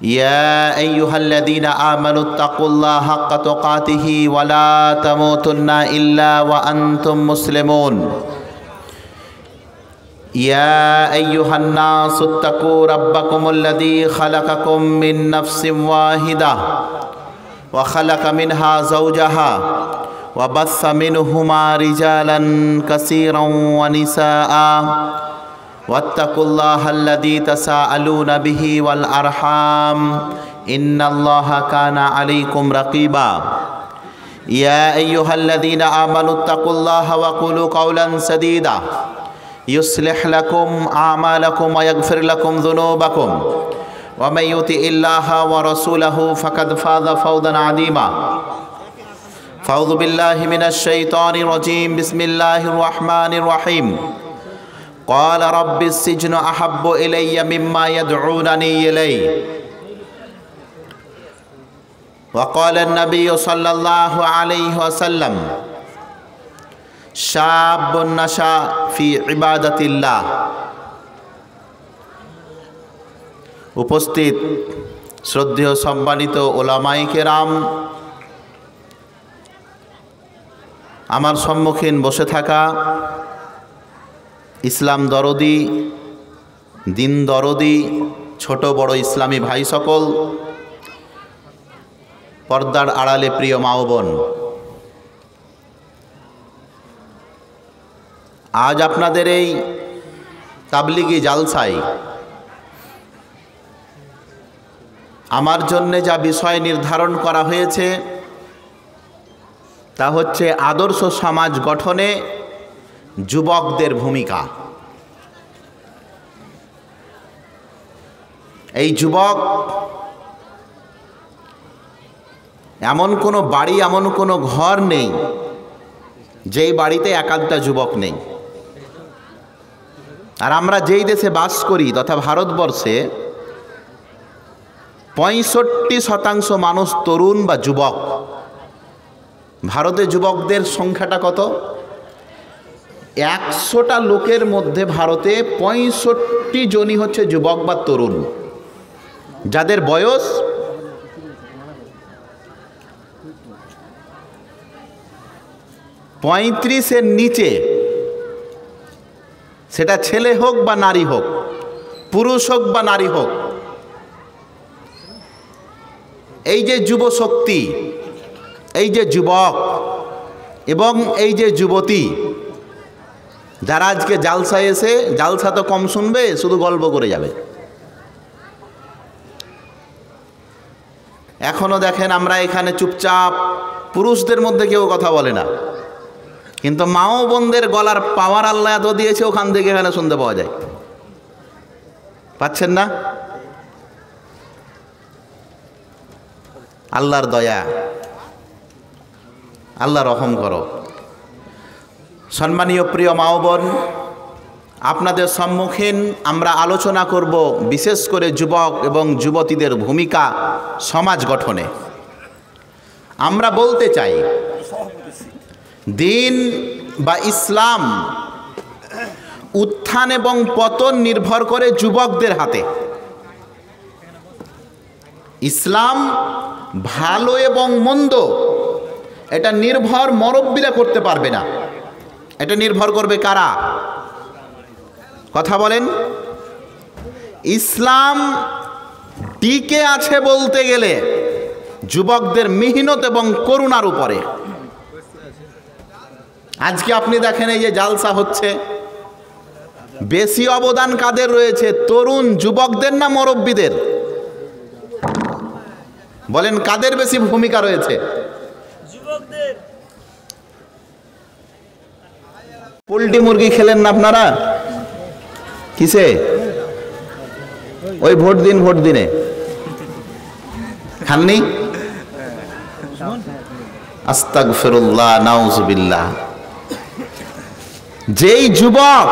يا أيها الذين آمنوا اتقوا الله حق تقاته ولا تموتن إلا وأنتم مسلمون يا أيها الناس اتقوا ربكم الذي خلقكم من نفس واحدة وخلق منها زوجها وبث منهما رجالا كثيرا ونساء واتقوا الله الذي تساءلون به والأرحام إن الله كان عليكم رقيبا يا أيها الذين آمنوا اتقوا الله وقولوا قولا سديدا يصلح لكم أعمالكم ويغفر لكم ذنوبكم ومن يطع الله ورسوله فقد فاز فوزا عظيما فأعوذ بالله من الشيطان الرجيم بسم الله الرحمن الرحيم قال رب السجن أحب إلي مما يدعونني إليه وقال النبي صلى الله عليه وسلم شاب نشأ في عبادة الله উপস্থিত শ্রদ্ধেয় সম্মানিত ওলামায়ে কেরাম, আমার সম্মুখীন বসে থাকা ইসলাম দরদি, দিন দরদি, ছোট বড় ইসলামী ভাই সকল, পর্দার আড়ালে প্রিয় মা ও বোন, আজ আপনাদের এই তাবলিগি জালসায় আমার জন্যে যা বিষয় নির্ধারণ করা হয়েছে তা হচ্ছে আদর্শ সমাজ গঠনে যুবকদের ভূমিকা। এই যুবক, এমন কোনো বাড়ি, এমন কোনো ঘর নেই যেই বাড়িতে একাধটা যুবক নেই। আর আমরা যেই দেশে বাস করি তথা ভারতবর্ষে 65% মানুষ তরুণ বা যুবক। ভারতে যুবকদের সংখ্যাটা কত? 100টা লোকের মধ্যে ভারতে 65 জনই হচ্ছে যুবক বা তরুণ, যাদের বয়স 35-এর নিচে, সেটা ছেলে হোক বা নারী হোক, পুরুষ হোক বা নারী হোক। এই যে যুব শক্তি, এই যে যুবক এবং এই যে যুবতী, যারা আজকে জালসায় এসে, জালসা তো কম শুনবে, শুধু গল্প করে যাবে। এখনো দেখেন আমরা এখানে চুপচাপ, পুরুষদের মধ্যে কেউ কথা বলে না, কিন্তু মা ও বোনদের গলার পাওয়ার আল্লাহ এত দিয়েছে, ওখান থেকে এখানে শুনতে পাওয়া যায়। পাচ্ছেন না? আল্লাহর দয়া, আল্লাহ রহম করো। সম্মানীয় প্রিয় মা ও বোন, আপনাদের সম্মুখীন আমরা আলোচনা করব বিশেষ করে যুবক এবং যুবতীদের ভূমিকা সমাজ গঠনে। আমরা বলতে চাই, দিন বা ইসলাম উত্থান এবং পতন নির্ভর করে যুবকদের হাতে। ইসলাম ভালো এবং মন্দ এটা নির্ভর মুরব্বিরা করতে পারবে না, এটা নির্ভর করবে কারা? কথা বলেন। ইসলাম টিকে আছে বলতে গেলে যুবকদের মেহনত এবং করুণার উপরে। আজকে আপনি দেখেন এই যে জালসা হচ্ছে, বেশি অবদান কাদের রয়েছে? তরুণ যুবকদের না মুরব্বিদের? বলেন কাদের বেশি ভূমিকা রয়েছে? যুবকদের। পোল্ট্রি মুরগি খেলেন না আপনারা? কিসে? ওই ভোট দিন, ভোট দিনে খাননি? আস্তাগফিরুল্লাহ, নাউজুবিল্লাহ। যেই যুবক,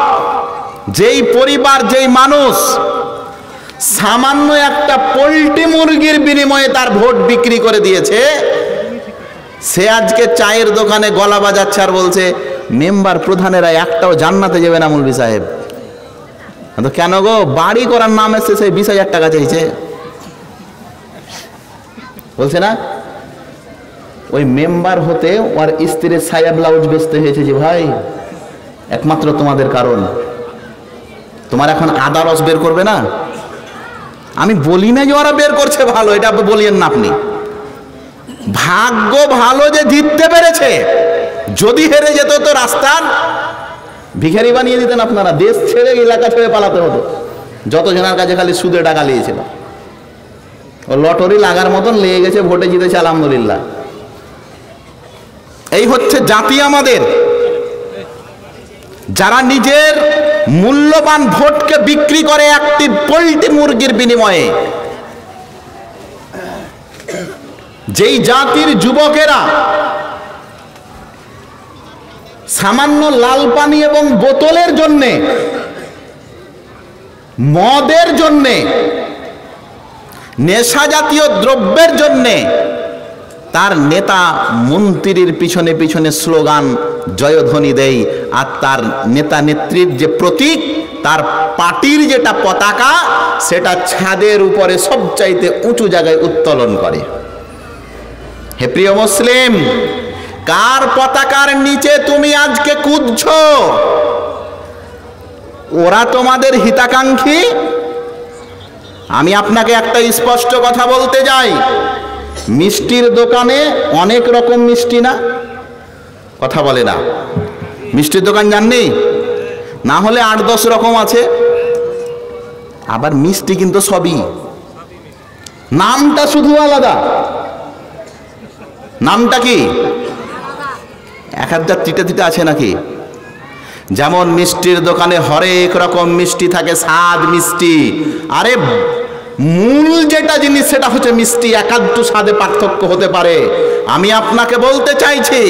যেই পরিবার, যেই মানুষ সামান্য একটা পোল্ট্রি মুরগির বিনিময়ে তার ভোট বিক্রি করে দিয়েছে, সে আজকে চায়ের দোকানে গলা বাজাচ্ছে আর বলছে মেম্বার প্রধানেরা একটাও জান্নাতে যাবে না মৌলভী সাহেব। তো কেন গো, বাড়ি করার নাম এসছে, সেই 20,000 টাকা চাইছে, বলছে না? ওই মেম্বার হতে ওর স্ত্রীর সায়া ব্লাউজ বেচতে হয়েছে যে ভাই, একমাত্র তোমাদের কারণ। তোমার এখন আদা রস বের করবে না? আমি বলি না যে ওরা বের করছে ভালো, এটা বলিয়েন না আপনি। ভাগ্য ভালো যে জিততে পেরেছে, যদি হেরে যেত তো রাস্তার ভিখারি বানিয়ে দিতেন আপনারা, দেশ ছেড়ে এলাকা ছেড়ে পালাতে হতো। যত জনের কাছে খালি সুদে টাকা নিয়েছিল, ও লটারি লাগার মতন লেগে গেছে, ভোটে জিতেছে আলহামদুলিল্লাহ। এই হচ্ছে জাতি আমাদের, যারা নিজের মূল্যবান ভোটকে বিক্রি করে একটি পোল্ট্রি মুরগির বিনিময়ে। যেই জাতির যুবকেরা সামান্য লাল পানি এবং বোতলের জন্যে, মদের জন্যে, নেশা জাতীয় দ্রব্যের জন্যে তার নেতা মন্ত্রীর পিছনে পিছনে স্লোগান জয়ধ্বনি দেয়, আর তার নেতা নেত্রীর যে প্রতীক, তার পার্টির যেটা পতাকা, সেটা ছাদের উপরে সবচাইতে উঁচু জায়গায় উত্তোলন করে। হে প্রিয় মুসলিম, কার পতাকার নিচে তুমি আজকে কুদছো? ওরা তোমাদের হিতাকাঙ্ক্ষী? আমি আপনাকে একটা স্পষ্ট কথা বলতে যাই, মিষ্টির দোকানে অনেক রকম মিষ্টি না? কথা বলে না? মিষ্টির দোকান জাননি? না হলে 8-10 রকম আছে। আবার মিষ্টি কিন্তু সবই, নামটা শুধু আলাদা। নামটা কি? 1000 তিতে আছে নাকি? যেমন মিষ্টির দোকানে হরেক রকম মিষ্টি থাকে, স্বাদ মিষ্টি। আরে মূল যেটা জিনিস সেটা হচ্ছে মিষ্টি, একাধটু স্বাদে পার্থক্য হতে পারে। আমি আপনাকে বলতে চাইছি,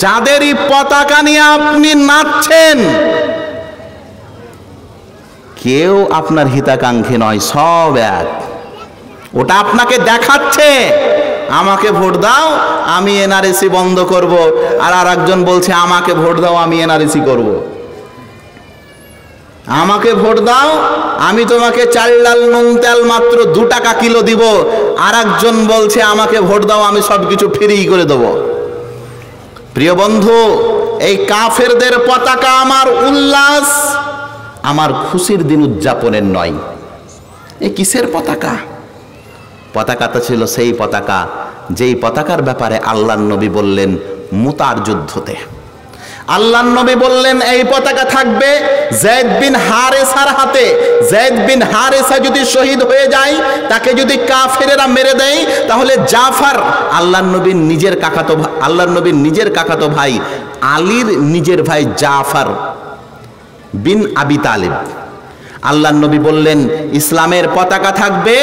যাদেরই পতাকা নিয়ে আপনি নাচছেন, কেউ আপনার হিতাকাঙ্ক্ষী নয়, সব এক। ওটা আপনাকে দেখাচ্ছে আমাকে ভোট দাও, আমি এনআরসি বন্ধ করব, আর আরেকজন বলছে আমাকে ভোট দাও, আমি এনআরসি করব। আমাকে ভোট দাও, আমি তোমাকে চাল ডাল নুন তেল মাত্র 2 টাকা কিলো দিব, আর একজন বলছে আমাকে ভোট দাও, আমি সবকিছু ফ্রি করে দেব। প্রিয় বন্ধু, এই কাফেরদের পতাকা আমার উল্লাস, আমার খুশির দিন উদযাপনের নয়। এ কিসের পতাকা? পতাকাটা ছিল সেই পতাকা যেই পতাকার ব্যাপারে আল্লাহর নবী বললেন মুতার যুদ্ধতে। আল্লাহর নবী বললেন এই পতাকা থাকবে যায়েদ বিন হারেসার হাতে। যায়েদ বিন হারেসা যদি শহীদ হয়ে যায়, তাকে যদি কাফেরেরা মেরে দেয়, তাহলে জাফর, আল্লাহর নবীর নিজের কাকাতো ভাই, আলীর নিজের ভাই জাফর বিন আবি তালিব, আল্লাহর নবী বললেন ইসলামের পতাকা থাকবে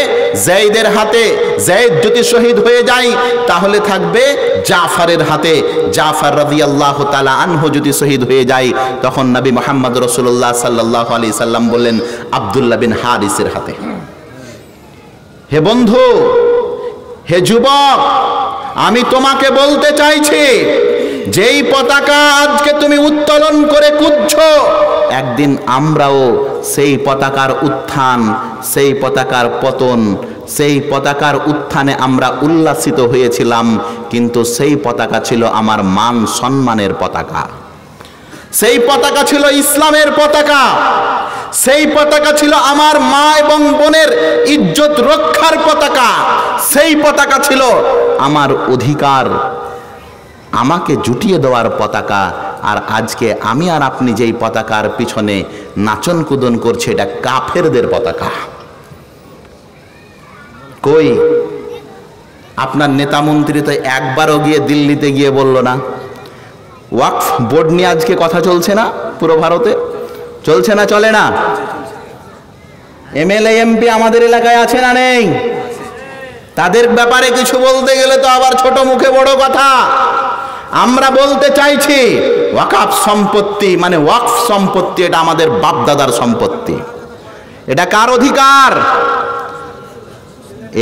যায়েদের হাতে। যায়েদ যদি শহীদ হয়ে যায় তাহলে থাকবে জাফরের হাতে। জাফর রাদিয়াল্লাহু তাআলা আনহু যদি শহীদ হয়ে যায়, তখন নবী মুহাম্মদ রাসূলুল্লাহ সাল্লাল্লাহু আলাইহি সাল্লাম বললেন আব্দুল্লাহ বিন হারিসের হাতে। হে বন্ধু, হে যুবক, আমি তোমাকে বলতে চাইছি, যেই পতাকা আজকে তুমি উত্তোলন করে কুদছো, একদিন আমরাও সেই পতাকার উত্থান, সেই পতাকার পতন, সেই পতাকার উত্থানে আমরা উল্লাসিত হয়েছিলাম, কিন্তু সেই পতাকা ছিল আমার মান সম্মানের পতাকা। সেই পতাকা ছিল ইসলামের পতাকা। সেই পতাকা ছিল আমার মা এবং বোনের ইজ্জত রক্ষার পতাকা। সেই পতাকা ছিল আমার অধিকার, আমাকে জুটিয়ে দেওয়ার পতাকা। আর আজকে আমি আর আপনি যেই পতাকার পিছনে নাচন কুদন করছে, এটা কাফেরদের পতাকা। কই আপনার নেতা মন্ত্রী তো একবারও গিয়ে দিল্লিতে গিয়ে বলল না? ওয়াকফ বোর্ড নিয়ে আজকে কথা চলছে না? পুরো ভারতে চলছে না? চলে না? এমএলএ এমপি আমাদের এলাকায় আছে না নেই? তাদের ব্যাপারে কিছু বলতে গেলে তো আবার ছোট মুখে বড় কথা। আমরা বলতে চাইছি ওয়াকফ সম্পত্তি মানে ওয়াকফ সম্পত্তি, এটা আমাদের বাপদাদার সম্পত্তি। এটা কার অধিকার?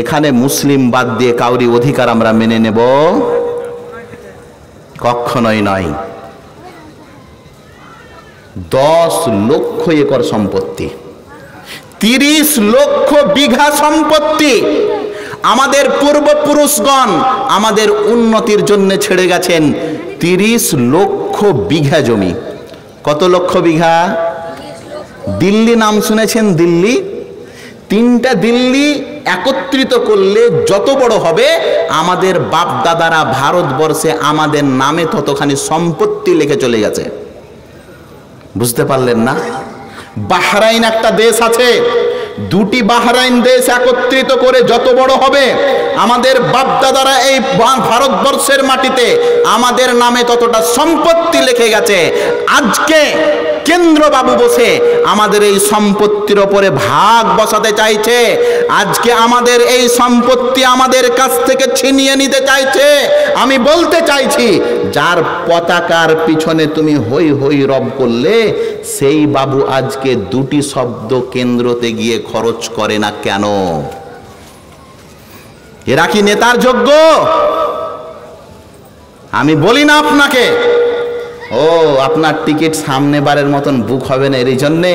এখানে মুসলিম বাদ দিয়ে কাউরি অধিকার আমরা মেনে নেব কখনোই নয়। 10 লক্ষ একর সম্পত্তি, 30 লক্ষ বিঘা সম্পত্তি আমাদের পূর্বপুরুষগণ আমাদের উন্নতির জন্য ছেড়ে গেছেন। 30 লক্ষ বিঘা জমি। কত লক্ষ বিঘা? দিল্লি নাম শুনেছেন? দিল্লি, 3টা দিল্লি একত্রিত করলে যত বড় হবে, আমাদের বাপ দাদারা ভারতবর্ষে আমাদের নামে ততখানি সম্পত্তি লিখে চলে গেছে। বুঝতে পারলেন না? বাহরাইন একটা দেশ আছে, 2টি বাহরাইন দেশ একত্রিত করে যত বড় হবে, আমাদের বাপ দাদারা এই ভারতবর্ষের মাটিতে আমাদের নামে ততটা সম্পত্তি লিখে গেছে। আজকে কেন্দ্রবাবু বসে আমাদের এই সম্পত্তির ওপরে ভাগ বসাতে চাইছে। আজকে আমাদের এই সম্পত্তি আমাদের কাছ থেকে ছিনিয়ে নিতে চাইছে। আমি বলতে চাইছি, যার পতাকার পিছনে তুমি হই হই রব করলে, সেই বাবু আজকে 2টি শব্দ কেন্দ্রতে গিয়ে খরচ করে না কেন? এরা কি নেতার যোগ্য? আমি বলি না আপনাকে, ও আপনার টিকিট সামনে বারের মতন বুক হবে না, এই জন্যে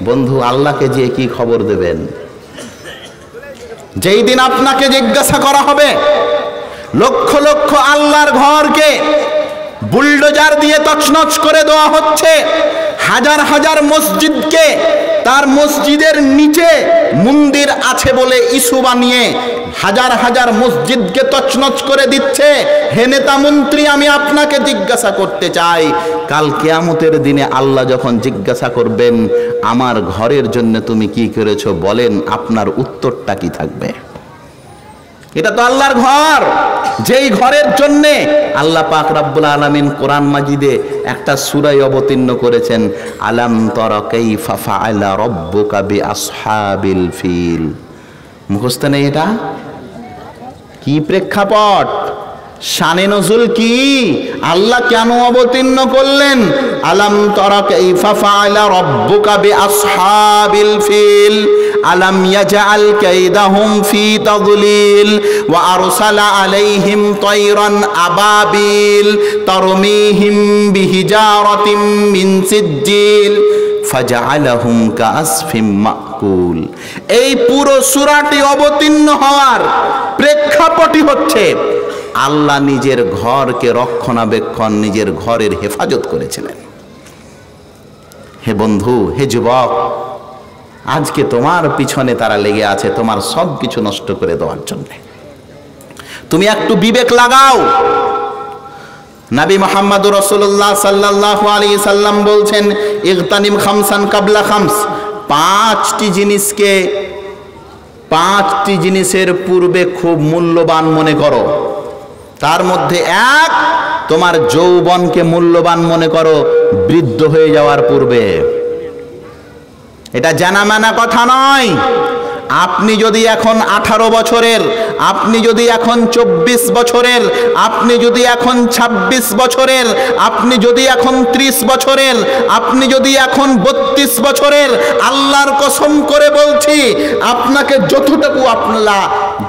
বন্ধু আল্লাহকে যে কি খবর দেবেন? যেই দিন আপনাকে জিজ্ঞাসা করা হবে, লক্ষ লক্ষ আল্লাহর ঘরকে বুলডোজার দিয়ে তছনছ করে দেওয়া হচ্ছে, হাজার হাজার মসজিদকে তার মসজিদের নিচে মন্দির আছে বলে ইস্যু বানিয়ে হাজার হাজার মসজিদকে তছনছ করে দিচ্ছে। হে নেতা মন্ত্রী, আমি আপনাকে জিজ্ঞাসা করতে চাই, কাল কিয়ামতের দিনে আল্লাহ যখন জিজ্ঞাসা করবেন আমার ঘরের জন্য তুমি কি করেছো, বলেন আপনার উত্তরটা কি থাকবে? এটা তো আল্লাহর ঘর, যেই ঘরের জন্য আল্লাহ পাক রব্বুল আলামিন কোরআন মাজিদে একটা সূরা অবতীর্ণ করেছেন, আলাম তারা কাইফা ফাআলা রাব্বুকা বিআসহাবিল ফিল। মুখস্থ নেই? এটা কি প্রেক্ষাপট, শানে নজুল কি, আল্লাহ কেন অবতীর্ণ করলেন আলাম তারা কাইফা ফাআলা রাব্বুকা বিআসহাবিল ফিল আলাম ইয়াজআল কাইদাহুম ফি তাদলিল ওয়া আরসালা আলাইহিম তায়রান আবাবিল তারমিহিম বিহিজারাতিন মিন সিজ্জিল ফাজআলাহুম কাআসফিম মাকুল। এই পুরো সূরাটি অবতীর্ণ হওয়ার প্রেক্ষাপটই হচ্ছে আল্লাহ নিজের ঘরকে রক্ষণাবেক্ষণ, নিজের ঘরের হেফাজত করেছিলেন। হে বন্ধু, হে যুবক, আজকে তোমার পিছনে তারা লেগে আছে তোমার সব কিছু নষ্ট করে দেওয়ার জন্য। তুমি একটু বিবেক লাগাও। নবী মুহাম্মদুর রাসূলুল্লাহ সাল্লাল্লাহু আলাইহি সাল্লাম বলছেন, ইগতানিম খামসান কাবলা খামস, 5টি জিনিসের পূর্বে খুব মূল্যবান মনে করো। তার মধ্যে এক, তোমার যৌবনকে মূল্যবান মনে করো বৃদ্ধ হয়ে যাওয়ার পূর্বে। এটা জানা মানা কথা নয়। আপনি যদি এখন 18 বছরের, আপনি যদি এখন 24 বছরের, আপনি যদি এখন 26 বছরের, আপনি যদি এখন 30 বছরের, আপনি যদি এখন 32 বছরের, আল্লাহর কসম করে বলছি, আপনাকে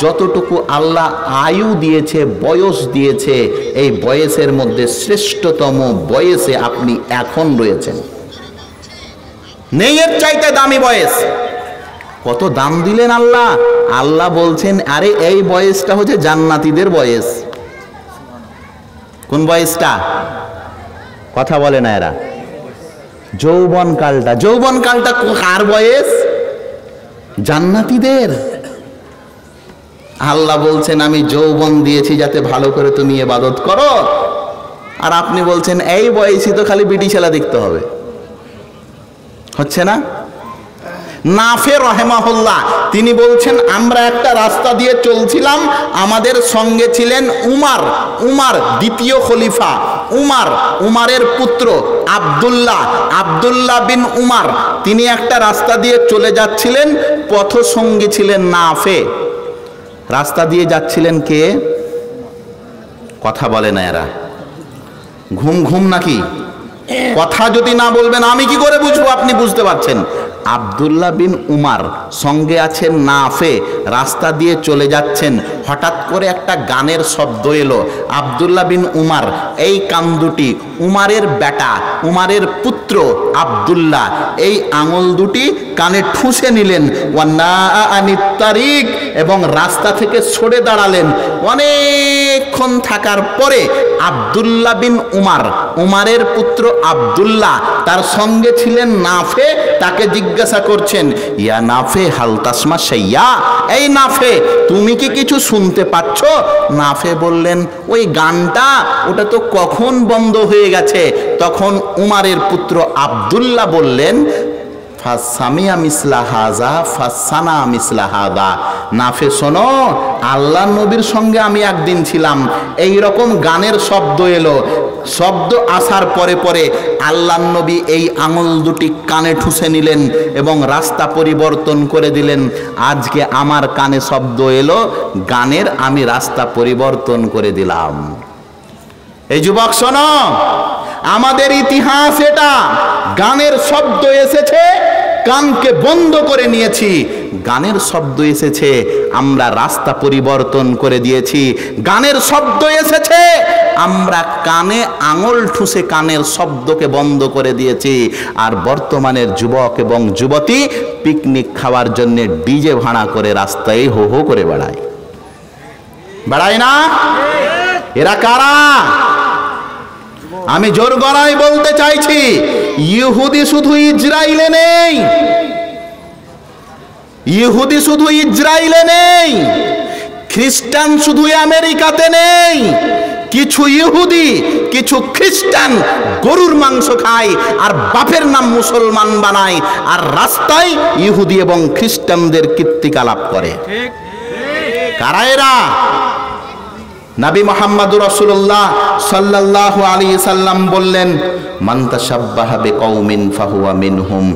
যতটুকু আল্লাহ আয়ু দিয়েছে, বয়স দিয়েছে, এই বয়সের মধ্যে শ্রেষ্ঠতম বয়সে আপনি এখন রয়েছেন। নেই এর চাইতে দামি বয়স। কত দাম দিলেন আল্লাহ? আল্লাহ বলছেন, আরে এই বয়সটা হচ্ছে জান্নাতীদের বয়স। কোন বয়সটা? কথা বলে না এরা। যৌবনকালটা। যৌবনকালটা কার বয়স? জান্নাতীদের। আল্লাহ বলছেন, আমি যৌবন দিয়েছি যাতে ভালো করে তুমি ইবাদত করো, আর আপনি বলছেন এই বয়সী তো খালি বিটি ছেলা দেখতে হবে। হচ্ছে না? নাফে রহেমাহুল্লাহ তিনি বলছেন, আমরা একটা রাস্তা দিয়ে চলছিলাম, আমাদের সঙ্গে ছিলেন উমার দ্বিতীয় খলিফা, উমারের পুত্র আব্দুল্লাহ বিন উমার। তিনি একটা রাস্তা দিয়ে চলে যাচ্ছিলেন, পথসঙ্গী ছিলেন নাফে। রাস্তা দিয়ে যাচ্ছিলেন কে? কথা বলে না এরা। ঘুম নাকি? কথা যদি না বলবেন আমি কি করে বুঝবো আপনি বুঝতে পারছেন? আব্দুল্লাহ বিন উমার, সঙ্গে আছেন নাফে, রাস্তা দিয়ে চলে যাচ্ছেন। হঠাৎ করে একটা গানের শব্দ এলো। আব্দুল্লাহ বিন উমার এই কান দুটি, উমারের বেটা, উমারের পুত্র আব্দুল্লাহ এই আঙুল দুটি কানে ঠুসে নিলেন এবং রাস্তা থেকে সরে দাঁড়ালেন। অনেকক্ষণ থাকার পরে আব্দুল্লাহ বিন উমার, উমারের পুত্র আব্দুল্লাহ, তার সঙ্গে ছিলেন নাফে, তাকে জিজ্ঞাসা করছেন, ইয়া নাফে হাল তাসমা শাইয়া, এই নাফে তুমি কি কিছু শুনতে পাচ্ছ? নাফে বললেন, ওই গানটা ওটা তো কখন বন্ধ হয়ে গেছে। তখন উমারের পুত্র আব্দুল্লাহ বললেন, ফাসামিয়া মিসলা হাজা ফাসানা মিসলা হাদা, নাফে শোনো, আল্লাহ নবীর সঙ্গে আমি একদিন ছিলাম, এই রকম গানের শব্দ এলো। শব্দ আসার পরে পরে আল্লাহ নবী এই আঙুল দুটি কানে ঠুসে নিলেন এবং রাস্তা পরিবর্তন করে দিলেন। আজকে আমার কানে শব্দ এলো গানের, আমি রাস্তা পরিবর্তন করে দিলাম। এই যুবক শোনো, আমাদের ইতিহাস এটা। গানের শব্দ এসেছে, কানকে বন্ধ করে নিয়েছি। গানের শব্দ এসেছে, আমরা রাস্তা পরিবর্তন করে দিয়েছি। গানের শব্দ এসেছে, আমরা কানে আঙুল ঠুসে কানের শব্দকে বন্ধ করে দিয়েছি। আর বর্তমানের যুবক এবং যুবতী পিকনিক খাওয়ার জন্য ডিজে ভাড়া করে রাস্তায় হো হো করে বেড়ায়, বেড়ায় না? এরা কারা? আমি জোর গলায় বলতে চাইছি, ইহুদি শুধু ইসরায়েলে নেই, ইহুদি শুধু ইসরায়েলে নেই, খ্রিস্টান শুধু আমেরিকাতে নেই। কিছু ইহুদি, কিছু খ্রিস্টান গরুর মাংস খায় আর বাপের নাম মুসলমান বানায়, আর রাস্তায় ইহুদি এবং খ্রিস্টানদের কীর্তিকলাপ করে। কারা এরা? নবী মুহাম্মদুর রাসূলুল্লাহ সাল্লাল্লাহু আলাইহি সাল্লাম বললেন, মান তাশাব্বাহা বিকওমিন ফাহুয়া মিনহুম,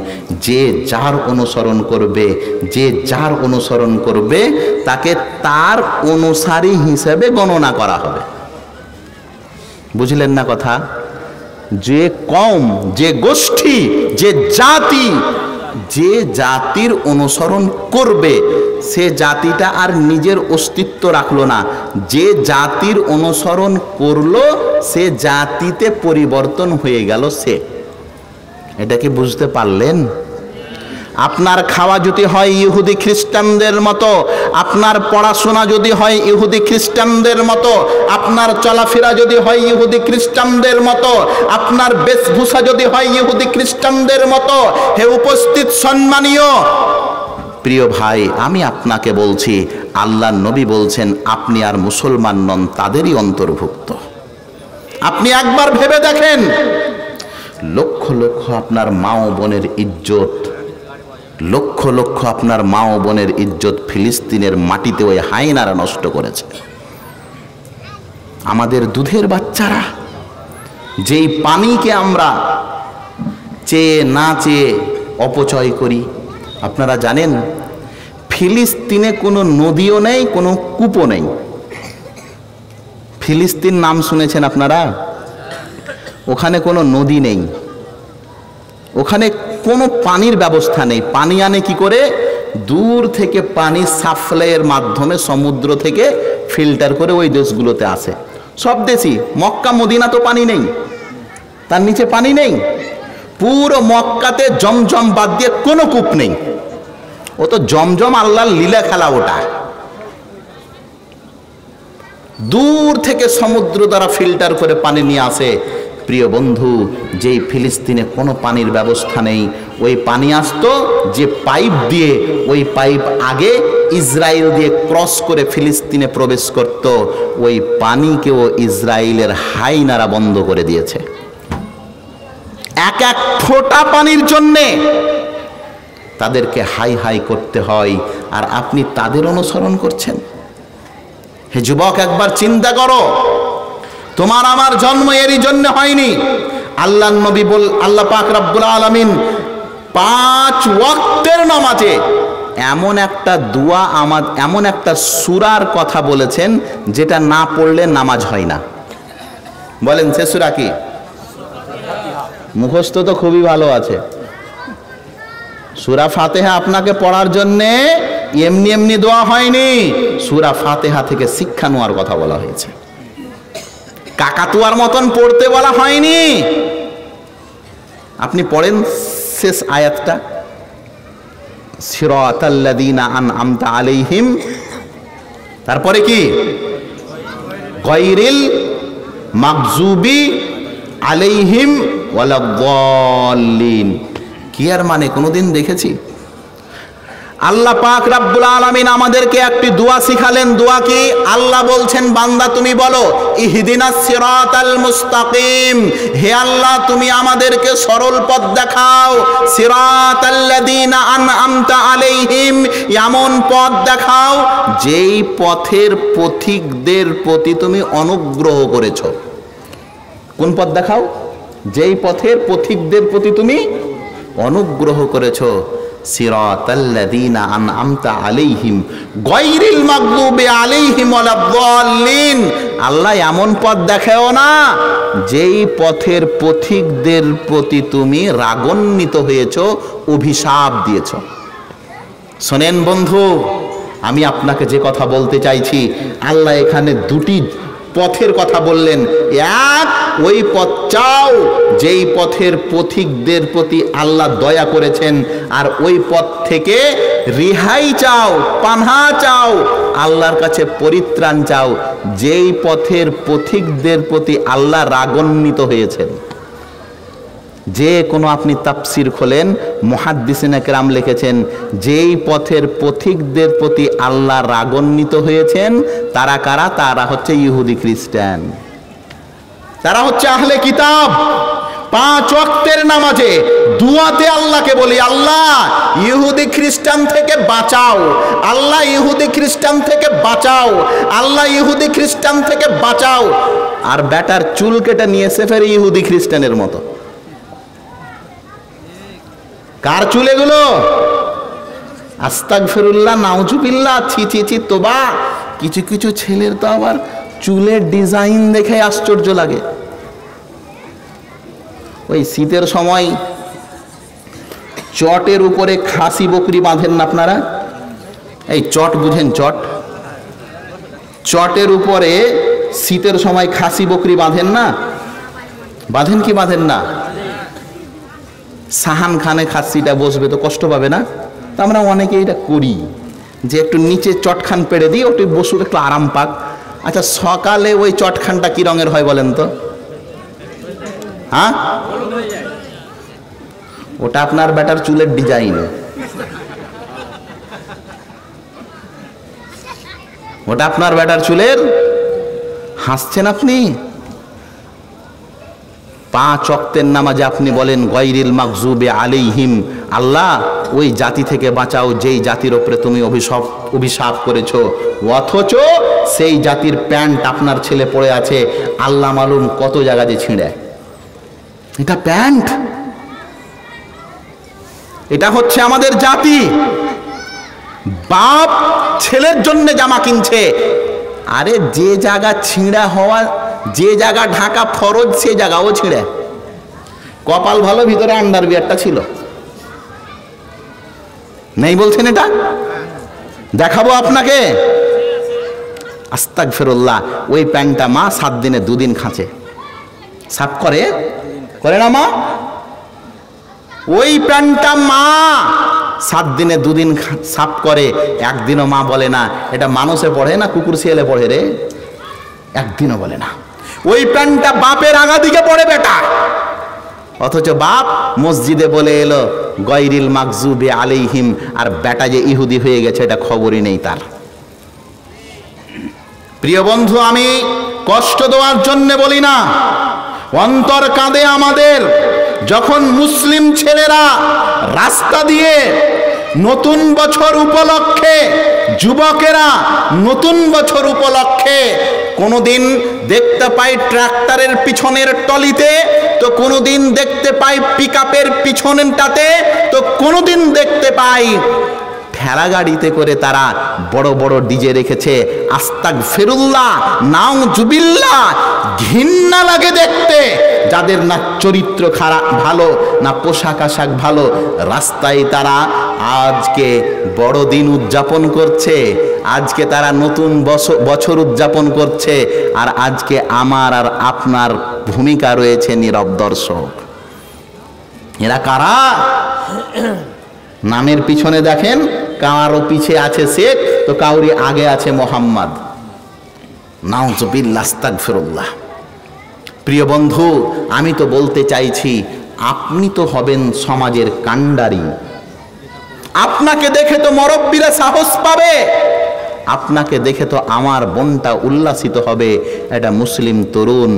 যে যার অনুসরণ করবে, যে যার অনুসরণ করবে তাকে তার অনুসারী হিসেবে গণনা করা হবে। বুঝলেন না কথা? যে কওম, যে গোষ্ঠী, যে জাতি, যে জাতির অনুসরণ করবে সে জাতিটা আর নিজের অস্তিত্ব রাখলো না। যে জাতির অনুসরণ করলো সে জাতিতে পরিবর্তন হয়ে গেল সে। এটা কি বুঝতে পারলেন? আপনার খাওয়া যদি হয় ইহুদি খ্রিস্টানদের মতো, আপনার পড়াশোনা যদি হয় ইহুদি খ্রিস্টানদের মতো, আপনার চলাফেরা যদি হয় ইহুদি খ্রিস্টানদের মতো, আপনার বেশভূষা যদি হয় ইহুদি খ্রিস্টানদের মতো, হে উপস্থিত সম্মানীয় প্রিয় ভাই, আমি আপনাকে বলছি, আল্লাহর নবী বলছেন আপনি আর মুসলমান নন, তাদেরই অন্তর্ভুক্ত। আপনি একবার ভেবে দেখেন, লক্ষ লক্ষ আপনার মা ও বোনের ইজ্জত, লক্ষ লক্ষ আপনার মা ও বোনের ইজ্জত ফিলিস্তিনের মাটিতে ওই হায়নারা নষ্ট করেছে। আমাদের দুধের বাচ্চারা, যেই পানিকে আমরা চেয়ে না চেয়ে অপচয় করি, আপনারা জানেন ফিলিস্তিনে কোনো নদীও নেই, কোনো কূপও নেই। ফিলিস্তিন নাম শুনেছেন আপনারা? ওখানে কোনো নদী নেই, ওখানে কোনো পানির ব্যবস্থা নেই। পানি আনে কি করে? দূর থেকে পানি সাপ্লাইয়ের মাধ্যমে সমুদ্র থেকে ফিল্টার করে ওই দেশগুলোতে আসে। সব দেশই, মক্কা মদিনা তো পানি নেই, তার নিচে পানি নেই। পুরো মক্কাতে জমজম বাদ দিয়ে কোনো কূপ নেই। ও তো জমজম আল্লাহর লীলা খেলা, ওটা দূর থেকে সমুদ্র দ্বারা ফিল্টার করে পানি নিয়ে আসে। প্রিয় বন্ধু, যেই ফিলিস্তিনে কোনো পানির ব্যবস্থা নেই, ওই পানি আসতো যে পাইপ দিয়ে, ওই পাইপ আগে ইসরায়েল দিয়ে ক্রস করে ফিলিস্তিনে প্রবেশ করত, ওই পানিকেও ইসরায়েলের হায়নারা বন্ধ করে দিয়েছে। এক এক ফোঁটা পানির জন্যে তাদেরকে হাই হাই করতে হয়, আর আপনি তাদের অনুসরণ করছেন। হে যুবক, একবার চিন্তা করো, তোমার আমার জন্ম এরই জন্য হয়নি। আল্লাহর নবী আল্লাহ পাক রব্বুল আলামিন 5 ওয়াক্তের নামাজে এমন একটা দোয়া, এমন একটা সূরার কথা বলেছেন যেটা না পড়লে নামাজ হয় না। বলেন সে সূরা কি? মুখস্থ তো খুবই ভালো আছে। সূরা ফাতিহা আপনাকে পড়ার জন্যে এমনি এমনি দোয়া হয়নি, সূরা ফাতিহা থেকে শিক্ষা নেওয়ার কথা বলা হয়েছে, কাকাতুয়ার মতন পড়তে বলা হয়নি। আপনি পড়েন শেষ আয়াতটা, সিরাতাল্লাযীনা আনআমতা আলাইহিম, তারপরে কি গায়রিল মাগযুবি আলাইহিম ওয়ালাদ-দাল্লিন। কি আর মানে কোনোদিন দেখেছি? আল্লাহ পাক রব্বুল আলামিন আমাদেরকে একটি দোয়া শিখালেন। দোয়া কি? আল্লাহ বলছেন, বান্দা তুমি বলো ইহদিনাস সিরাতাল মুস্তাকিম, হে আল্লাহ তুমি আমাদেরকে সরল পথ দেখাও। সিরাতাল্লাযীনা আনআমতা আলাইহিম, এমন পথ দেখাও যেই পথের পথিকদের প্রতি তুমি অনুগ্রহ করেছো। কোন পথ দেখাও? যেই পথের পথিকদের প্রতি তুমি অনুগ্রহ করেছো। সিরাতাল্লাযীনা আনআমতা আলাইহিম গায়রিল মাগদুবি আলাইহিম ওয়ালাদ-দাল্লিন। আল্লাহ এমন পথ দেখাও না যেই পথের পথিকদের প্রতি তুমি রাগান্বিত হয়েছো, অভিশাপ দিয়েছো। শোনেন বন্ধু, আমি আপনাকে যে কথা বলতে চাইছি, আল্লাহ এখানে দুটি পথের কথা বললেন। এক, ওই পথ চাও যেই পথের পথিকদের প্রতি আল্লাহ দয়া করেছেন, আর ওই পথ থেকে রিহাই চাও, পানাহ চাও, আল্লাহর কাছে পরিত্রাণ চাও যেই পথের পথিকদের প্রতি আল্লাহ রাগান্বিত হয়েছেন। যে কোনো আপনি তাফসির খোলেন, মুহাদ্দিসিনে কেরাম লিখেছেন যেই পথের পথিকদের প্রতি আল্লাহ রাগান্বিত হয়েছেন তারা কারা? তারা হচ্ছে ইহুদি খ্রিস্টান, তারা হচ্ছে আহলে কিতাব। 5 ওয়াক্তের নামাজে দুয়াতে আল্লাহকে বলি, আল্লাহ ইহুদি খ্রিস্টান থেকে বাঁচাও, আল্লাহ ইহুদি খ্রিস্টান থেকে বাঁচাও, আল্লাহ ইহুদি খ্রিস্টান থেকে বাঁচাও। আর বেটার চুল কেটে নিয়েছে ফের ইহুদি খ্রিস্টানের মতো। কার চুল এগুলো? আস্তাগফিরুল্লাহ, নাউজুবিল্লাহ, ছি ছি ছি, তোবা। কিছু কিছু ছেলের তো আবার চুলের ডিজাইন দেখে আশ্চর্য লাগে। ওই শীতের সময় চটের উপরে খাসি বকরি বাঁধেন না আপনারা? এই চট বুঝেন? চট, চটের উপরে শীতের সময় খাসি বকরি বাঁধেন না? বাঁধেন কি বাঁধেন না? সাহান খানে খাসিটা বসবে তো কষ্ট পাবে না? তো আমরা অনেকে এটা করি যে একটু নিচে চটখান পেড়ে দিই, ওটি বসুক একটু আরাম পাক। আচ্ছা, সকালে ওই চটখানটা কি রঙের হয় বলেন তো? হ্যাঁ, ওটা আপনার বেটার চুলের ডিজাইন, ওটা আপনার বেটার চুলের। হাসছেন আপনি? 5 ওয়াক্তের নামাজে আপনি বলেন গায়রিল মাগযুবি আলাইহিম, আল্লাহ ওই জাতি থেকে বাঁচাও যেই জাতির উপরে তুমি অভিশাপ করেছো, অথচ সেই জাতির প্যান্ট আপনার ছেলে পরে আছে আল্লাহ মালুম কত জায়গা দিয়ে ছিঁড়ে। এটা প্যান্ট, এটা হচ্ছে আমাদের জাতি। বাপ ছেলের জন্য জামা কিনছে, আরে যে জায়গা ছিঁড়া হওয়া, যে জায়গা ঢাকা ফরজ সে জায়গাও ছিঁড়ে। কপাল ভালো ভিতরে আন্ডারবিয়ারটা ছিল, নেই বলছেন? এটা দেখাবো আপনাকে। আস্তাগফিরুল্লাহ, ওই প্যান্টটা মা 7 দিনে 2 দিন খাঁচে, সাফ করে না মা? ওই প্যান্টটা মা 7 দিনে 2 দিন সাফ করে, একদিনও মা বলে না এটা মানুষে পড়ে না কুকুর শিয়ালে পড়ে রে, একদিনও বলে না। ওই প্যান্টটা বাপের আগা দিকে পড়ে বেটা, অথচ বাপ মসজিদে বলে এলো গায়রিল মাগযুবি আলাইহিম, আর বেটা যে ইহুদি হয়ে গেছে এটা খবরই নেই তার। প্রিয় বন্ধু, আমি কষ্ট দেওয়ার জন্য বলি না, অন্তর কাঁদে আমাদের যখন মুসলিম ছেলেরা রাস্তা দিয়ে নতুন বছর উপলক্ষে, যুবকেরা নতুন বছর উপলক্ষে কোনোদিন দেখতে পাই ট্রাক্টরের পিছনের টলিতে, তো কোনোদিন দেখতে পাই পিকআপের পিছনটাতে, তো কোনোদিন দেখতে পাই ঠেলা গাড়িতে করে তারা বড় বড় ডিজে রেখেছে। আস্তাগফিরুল্লাহ, নাউজুবিল্লাহ, ঘৃণা লাগে দেখতে, যাদের না চরিত্র খারাপ ভালো, না পোশাক আশাক ভালো, রাস্তায় তারা আজকে বড়দিন উদযাপন করছে, আজকে তারা নতুন বছর উদযাপন করছে, আর আজকে আমার আর আপনার ভূমিকা রয়েছে নীরব দর্শক। এরা কারা? নামের পিছনে দেখেন, কারো পিছে আছে শেখ, তো কাউরি আগে আছে মোহাম্মদ। নাউজুবিল্লাহ, আস্তাগফিরুল্লাহ। প্রিয় বন্ধু, আমি তো বলতে চাইছি, আপনি তো হবেন সমাজের কাণ্ডারি। আপনাকে দেখে তো মুরব্বীরা সাহস পাবে, আপনাকে দেখে তো আমার বোনটা উল্লাসিত হবে, এটা মুসলিম তরুণ,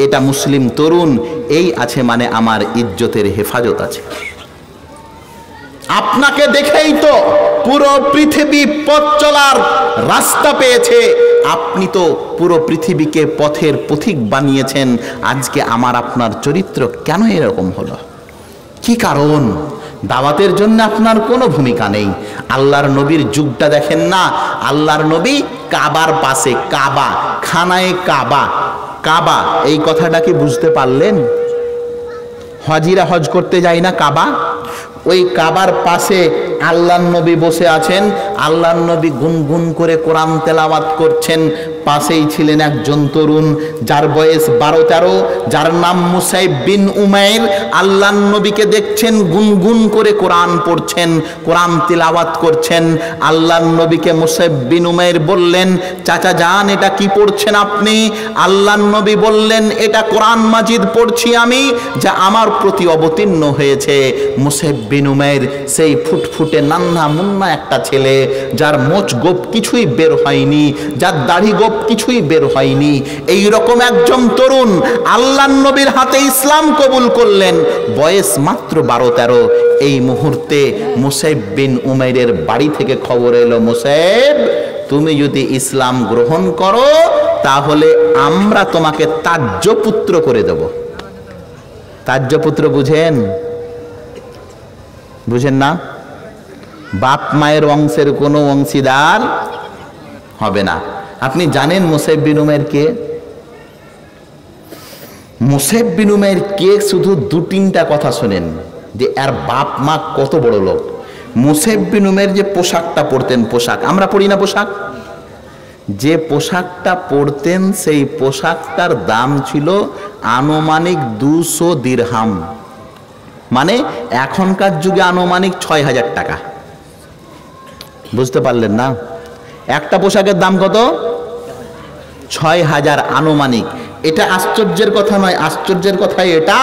এটা মুসলিম তরুণ, এই আছে মানে আমার ইজ্জতের হেফাজত আছে। আপনাকে দেখেই তো পুরো পৃথিবী পথ চলার রাস্তা পেয়েছে, আপনি তো পুরো পৃথিবীকে পথের পথিক বানিয়েছেন। আজকে আমার আপনার চরিত্র কেন এরকম হলো? কি কারণ? দাওয়াতের জন্য আপনার কোনো ভূমিকা নেই। আল্লাহর নবীর যুগটা দেখেন না, আল্লাহর নবী কাবার পাশে, কাবা, খানায়ে কাবা, কাবা এই কথাটা কি বুঝতে পারলেন? হজিরা হজ করতে যায় না কাবা, ওই কাবার পাশে আল্লাহর নবী বসে আছেন, আল্লাহর নবী গুনগুন করে কোরআন তেলাওয়াত করছেন। পাশেই ছিলেন একজন তরুণ, যার বয়স 12-13, যার নাম মুসাইব বিন উমাইর। আল্লাহর নবীকে দেখছেন গুনগুন করে কোরআন পড়ছেন, কোরআন তিলাওয়াত করছেন। আল্লাহর নবীকে মুসাইব বিন উমাইর বললেন, চাচা যান, এটা কি পড়ছেন আপনি? আল্লাহর নবী বললেন, এটা কোরআন মাজিদ পড়ছি আমি, যা আমার প্রতি অবতীর্ণ হয়েছে। মুসাইব বিন উমাইর সেই ফুটফুটে নান্না মুন্না একটা ছেলে, যার মোচ গোপ কিছুই বের হয়নি, যার দাড়ি গোপ কিছুই বের হয়নি। এই রকম একজন তরুণ আল্লাহর নবীর হাতে ইসলাম কবুল করলেন, বয়স মাত্র 12-13। এই মুহূর্তে মুসাইব বিন উমাইরের বাড়ি থেকে খবর এলো, মুসাইব, তুমি যদি ইসলাম গ্রহণ করো তাহলে আমরা তোমাকে তাজ্যপুত্র করে দেব। তাজ্যপুত্র বুঝেন? বুঝেন না? বাপ মায়ের বংশের কোনো অংশীদার হবে না। আপনি জানেন মুসাইব বিন উমাইর কে? মুসাইব বিন উমাইর কে শুধু 2-3টা কথা শোনেন যে এর বাপ মা কত বড় লোক। মুসাইব বিন উমাইর যে পোশাকটা পরতেন, পোশাক আমরা পরি না, পোশাক যে পোশাকটা পরতেন সেই পোশাকটার দাম ছিল আনুমানিক 200 দিরহাম, মানে এখনকার যুগে আনুমানিক 6000 টাকা। বুঝতে পারলেন না? একটা পোশাকের দাম কত? 6000 আনুমানিক। এটা আশ্চর্যের কথা নয়, আশ্চর্যের কথা এটা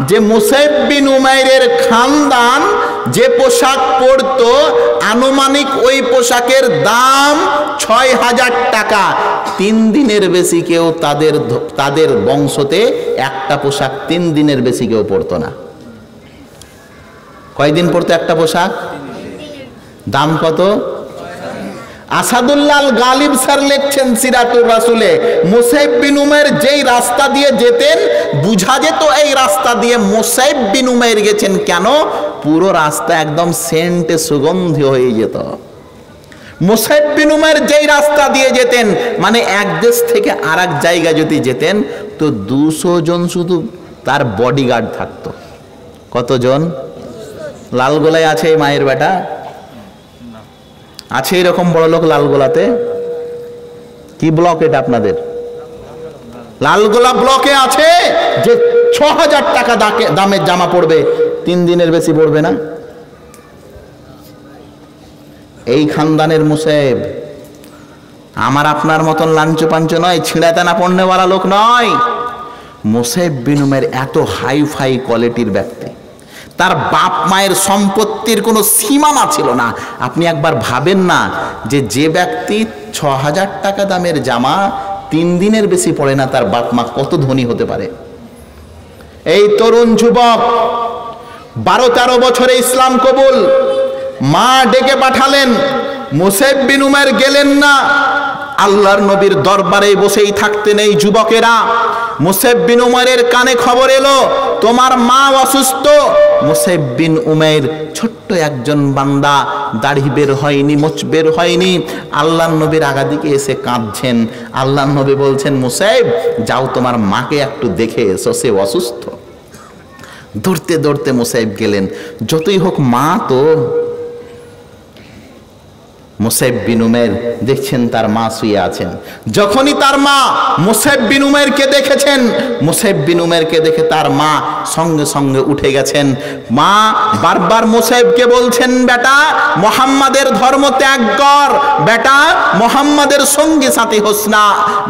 যে মুসাইব বিন উমাইরের খানদান যে পোশাক পরতো, আনুমানিক ওই পোশাকের দাম 6000 টাকা। 3 দিনের বেশি কেউ তাদের বংশতে একটা পোশাক 3 দিনের বেশি কেউ পরতো না। কয়দিন পরতো একটা পোশাক? দাম কত? আসাদুল্লাহ গালিব স্যার লিখছেন সিরাতুর রাসূলে, মুসাইব বিন উমাইর যেই রাস্তা দিয়ে যেতেন বুঝা যেত এই রাস্তা দিয়ে মুসাইব বিন উমাইর গেছেন। কেন? পুরো রাস্তা একদম সেন্টে সুগন্ধি হয়ে যেত। মুসাইব বিন উমাইর যেই রাস্তা দিয়ে যেতেন, মানে এক দেশ থেকে আর এক জায়গা যদি যেতেন তো 200 জন শুধু তার বডিগার্ড থাকতো। কতজন? লালগোলায় আছে এই মায়ের বেটা? আছে এরকম বড় লোক লালগোলাতে? কি ব্লক এটা আপনাদের? লালগোলা ব্লকে আছে যে 6000 টাকা দামের জামা পড়বে, 3 দিনের বেশি পড়বে না। এই খানদানের মুসাইব আমার আপনার মতন লাঞ্চ পাঞ্চ নয়, ছিঁড়াতানা পণ্যওয়ালা লোক নয়। মুসাইব বিন উমাইর এত হাই ফাই কোয়ালিটির ব্যক্তি, তার বাপ মায়ের সম্পত্তির কোনো সীমানা ছিল না। আপনি একবার ভাবেন না যে ব্যক্তি 6000 টাকা দামের জামা 3 দিনের বেশি পড়ে না, তার বাপ মা কত ধনী হতে পারে। এই তরুণ যুবক 12-13 বছরে ইসলাম কবুল, মা ডেকে পাঠালেন। মুসাইব বিন উমাইর গেলেন না, আল্লাহর নবীর দরবারে বসেই থাকতেন এই যুবকেরা। মুসাইব বিন উমাইরের কানে খবর এলো তোমার মা অসুস্থ, মুসাইব বিন উমাইর ছোট্ট একজন বান্দা, দাড়ি বের হয়নি, মোচ বের হয়নি, আল্লাহর নবীর আগাদিকে এসে কাঁদছেন। আল্লাহর নবী বলছেন, মুসাইব যাও তোমার মাকে একটু দেখে এসো, সে অসুস্থ। দৌড়তে দৌড়তে মুসাইব গেলেন। যতই হোক মা তো। মুসাইব বিন উমাইর দেখছেন তার মা শুয়ে আছেন। যখনই তার মা মুসাইব বিন উমাইরকে দেখেছেন, মুসাইব বিন উমাইরকে দেখে তার মা সঙ্গে সঙ্গে উঠে গেছেন। মা বারবার মুসাইবকে বলছেন, বেটা মুহাম্মাদের ধর্ম ত্যাগ কর, বেটা মুহাম্মাদের সঙ্গী সাথী হোস না,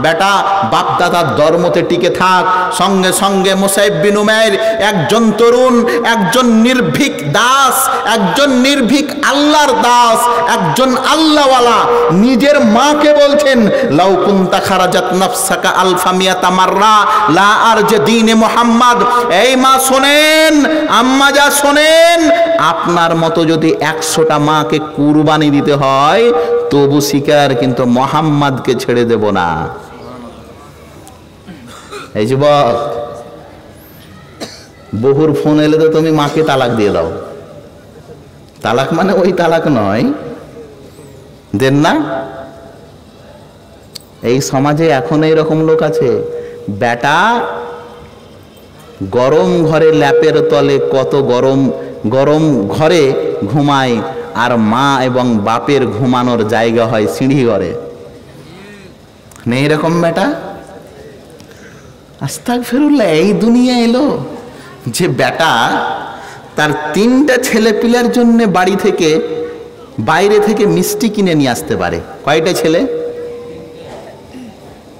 বেটা বাপ দাদার ধর্মতে টিকে থাক। সঙ্গে সঙ্গে মুসাইব বিন উমাইর একজন তরুণ, একজন নির্ভীক দাস, একজন নির্ভীক আল্লাহর দাস, একজন আল্লাহওয়ালা, নিজের মাকে বলছেন, লাউ কুনতা খারাজাত নাফসাকা আলফা মিয়াতা মাররা লা আরজে দ্বীনে মুহাম্মদ। এই মা শোনেন, আম্মা যা শোনেন, আপনার মতো যদি 100টা মাকে কুরবানি দিতে হয় তবু শিকার কিন্তু মুহাম্মদকে ছেড়ে দেব না। এই যুবক, বহুর ফোন এলে তো তুমি মাকে তালাক দিয়ে দাও। তালাক মানে ওই তালাক নয়, দেন না। এই সমাজে এখন এইরকম লোক আছে, বেটা গরম ঘরে ল্যাপের তলে কত গরম গরম ঘরে ঘুমায়, আর মা এবং বাপের ঘুমানোর জায়গা হয় সিঁড়ি ঘরে। নেই এরকম বেটা? আস্তাগফিরুল্লাহ। এই দুনিয়া এলো যে বেটা তার 3টা ছেলে পিলার জন্য বাড়ি থেকে বাইরে থেকে মিষ্টি কিনে নিয়ে আসতে পারে। কয়টা ছেলে?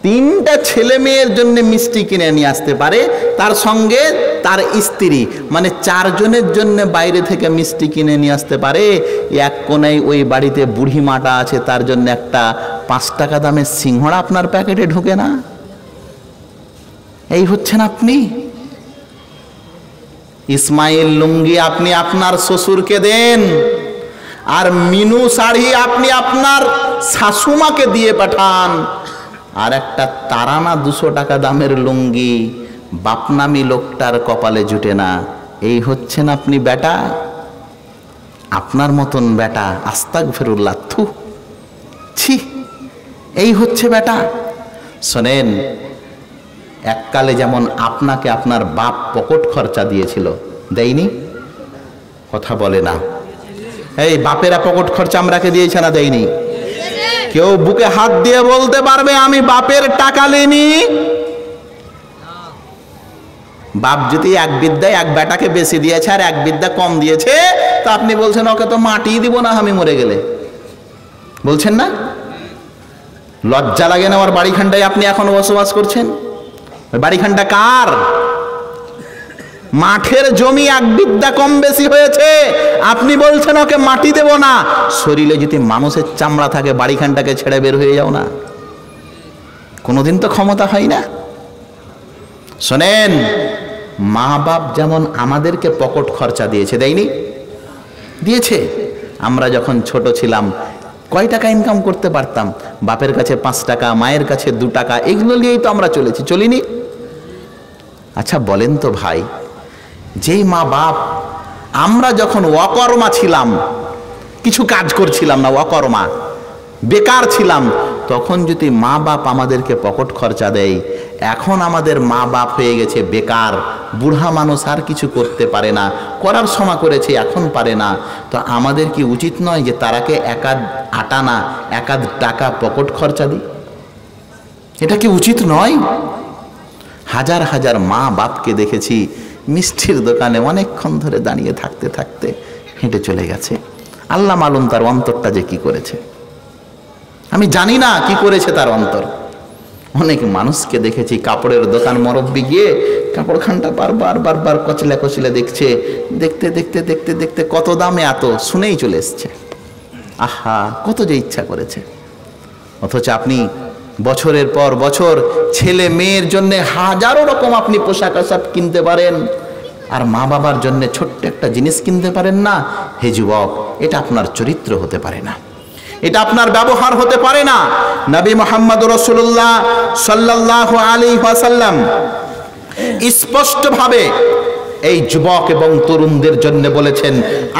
3টা ছেলে মেয়ের জন্য মিষ্টি কিনে নিয়ে আসতে পারে, তার সঙ্গে তার স্ত্রী, মানে 4 জনের জন্য বাইরে থেকে মিষ্টি কিনে নিয়ে আসতে পারে। এক কোনায় ওই বাড়িতে বুড়ি মাটা আছে, তার জন্য একটা 5 টাকা দামের সিংহড়া আপনার প্যাকেটে ঢোকে না। এই হচ্ছেন আপনি। ইসমাইল লুঙ্গি আপনি আপনার শ্বশুরকে দেন, আর মিনু শাড়ি আপনি আপনার শাশুমাকে দিয়ে পাঠান, আর একটা তারানা 200 টাকা দামের লুঙ্গি বাপনামি লোকটার কপালে জুটে না। এই হচ্ছেন আপনি বেটা? আপনার মতন বেটা, আস্তাগফিরুল্লাহ, থু, ছি, এই হচ্ছে বেটা। শোনেন, এককালে যেমন আপনাকে আপনার বাপ পকেট খরচা দিয়েছিল, দেয়নি? কথা বলে না। এই বাপেরা পকেট খরচা আমরাকে দিয়েছে না দেয়নি? কেউ বুকে হাত দিয়ে বলতে পারবে আমি বাপের টাকা নিইনি? বাপ যদি এক বিদ্যায় এক বেটাকে বেশি দিয়েছে আর এক বিদ্যা কম দিয়েছে, তা আপনি বলছেন ওকে তো মাটি দিব না আমি মরে গেলে, বলছেন না? লজ্জা লাগে না? আমার বাড়িখানটায় আপনি এখন বসবাস করছেন, বাড়িখানটা কার? মাঠের জমি এক বিদ্যা কম বেশি হয়েছে, আপনি বলছেন ওকে মাটি দেব না। শরীরে যদি মানুষের চামড়া থাকে বাড়িখানটাকে ছেড়ে বের হয়ে যাও না। কোনোদিন তো ক্ষমতা হয় না। শোনেন, মা বাপ যেমন আমাদেরকে পকেট খরচা দিয়েছে, দেয়নি? দিয়েছে। আমরা যখন ছোট ছিলাম কয় টাকা ইনকাম করতে পারতাম? বাপের কাছে 5 টাকা, মায়ের কাছে 2 টাকা, এগুলো নিয়েই তো আমরা চলেছি, চলিনি? আচ্ছা বলেন তো ভাই, যেই মা বাপ আমরা যখন অকর্মা ছিলাম, কিছু কাজ করছিলাম না, অকর্মা বেকার ছিলাম, তখন যদি মা বাপ আমাদেরকে পকেট খরচা দেয়, এখন আমাদের মা বাপ হয়ে গেছে বেকার, বুড়া মানুষ, আর কিছু করতে পারে না, করার সময় করেছে এখন পারে না, তো আমাদের কি উচিত নয় যে তারাকে 1 আটা না 1 টাকা পকেট খরচা দিই? এটা কি উচিত নয়? হাজার হাজার মা বাপকে দেখেছি মিষ্টির দোকানে অনেকক্ষণ ধরে দাঁড়িয়ে থাকতে থাকতে হেঁটে চলে গেছে। আল্লাহ মালুম তার অন্তরটা যে কি করেছে, আমি জানি না কি করেছে তার অন্তর। অনেক মানুষকে দেখেছি কাপড়ের দোকান মুরব্বি গিয়ে কাপড়খানটা বারবার বারবার কচলে কচলে দেখছে, দেখতে দেখতে দেখতে দেখতে কত দামে এত শুনেই চলে এসছে। আহা, কত যে ইচ্ছা করেছে। অথচ আপনি বছরের পর বছর ছেলে মেয়ের জন্য হাজারো রকম আপনি পোশাক আশাক কিনতে পারেন, আর মা বাবার জন্য ছোট্ট একটা জিনিস কিনতে পারেন না। হে যুবক, এটা আপনার চরিত্র হতে পারে না, এটা আপনার ব্যবহার হতে পারে না। নবী মুহাম্মদ রাসূলুল্লাহ সাল্লাল্লাহু আলাইহি ওয়াসাল্লাম স্পষ্টভাবে এই যুবক এবং তরুণদের জন্য বলেছেন।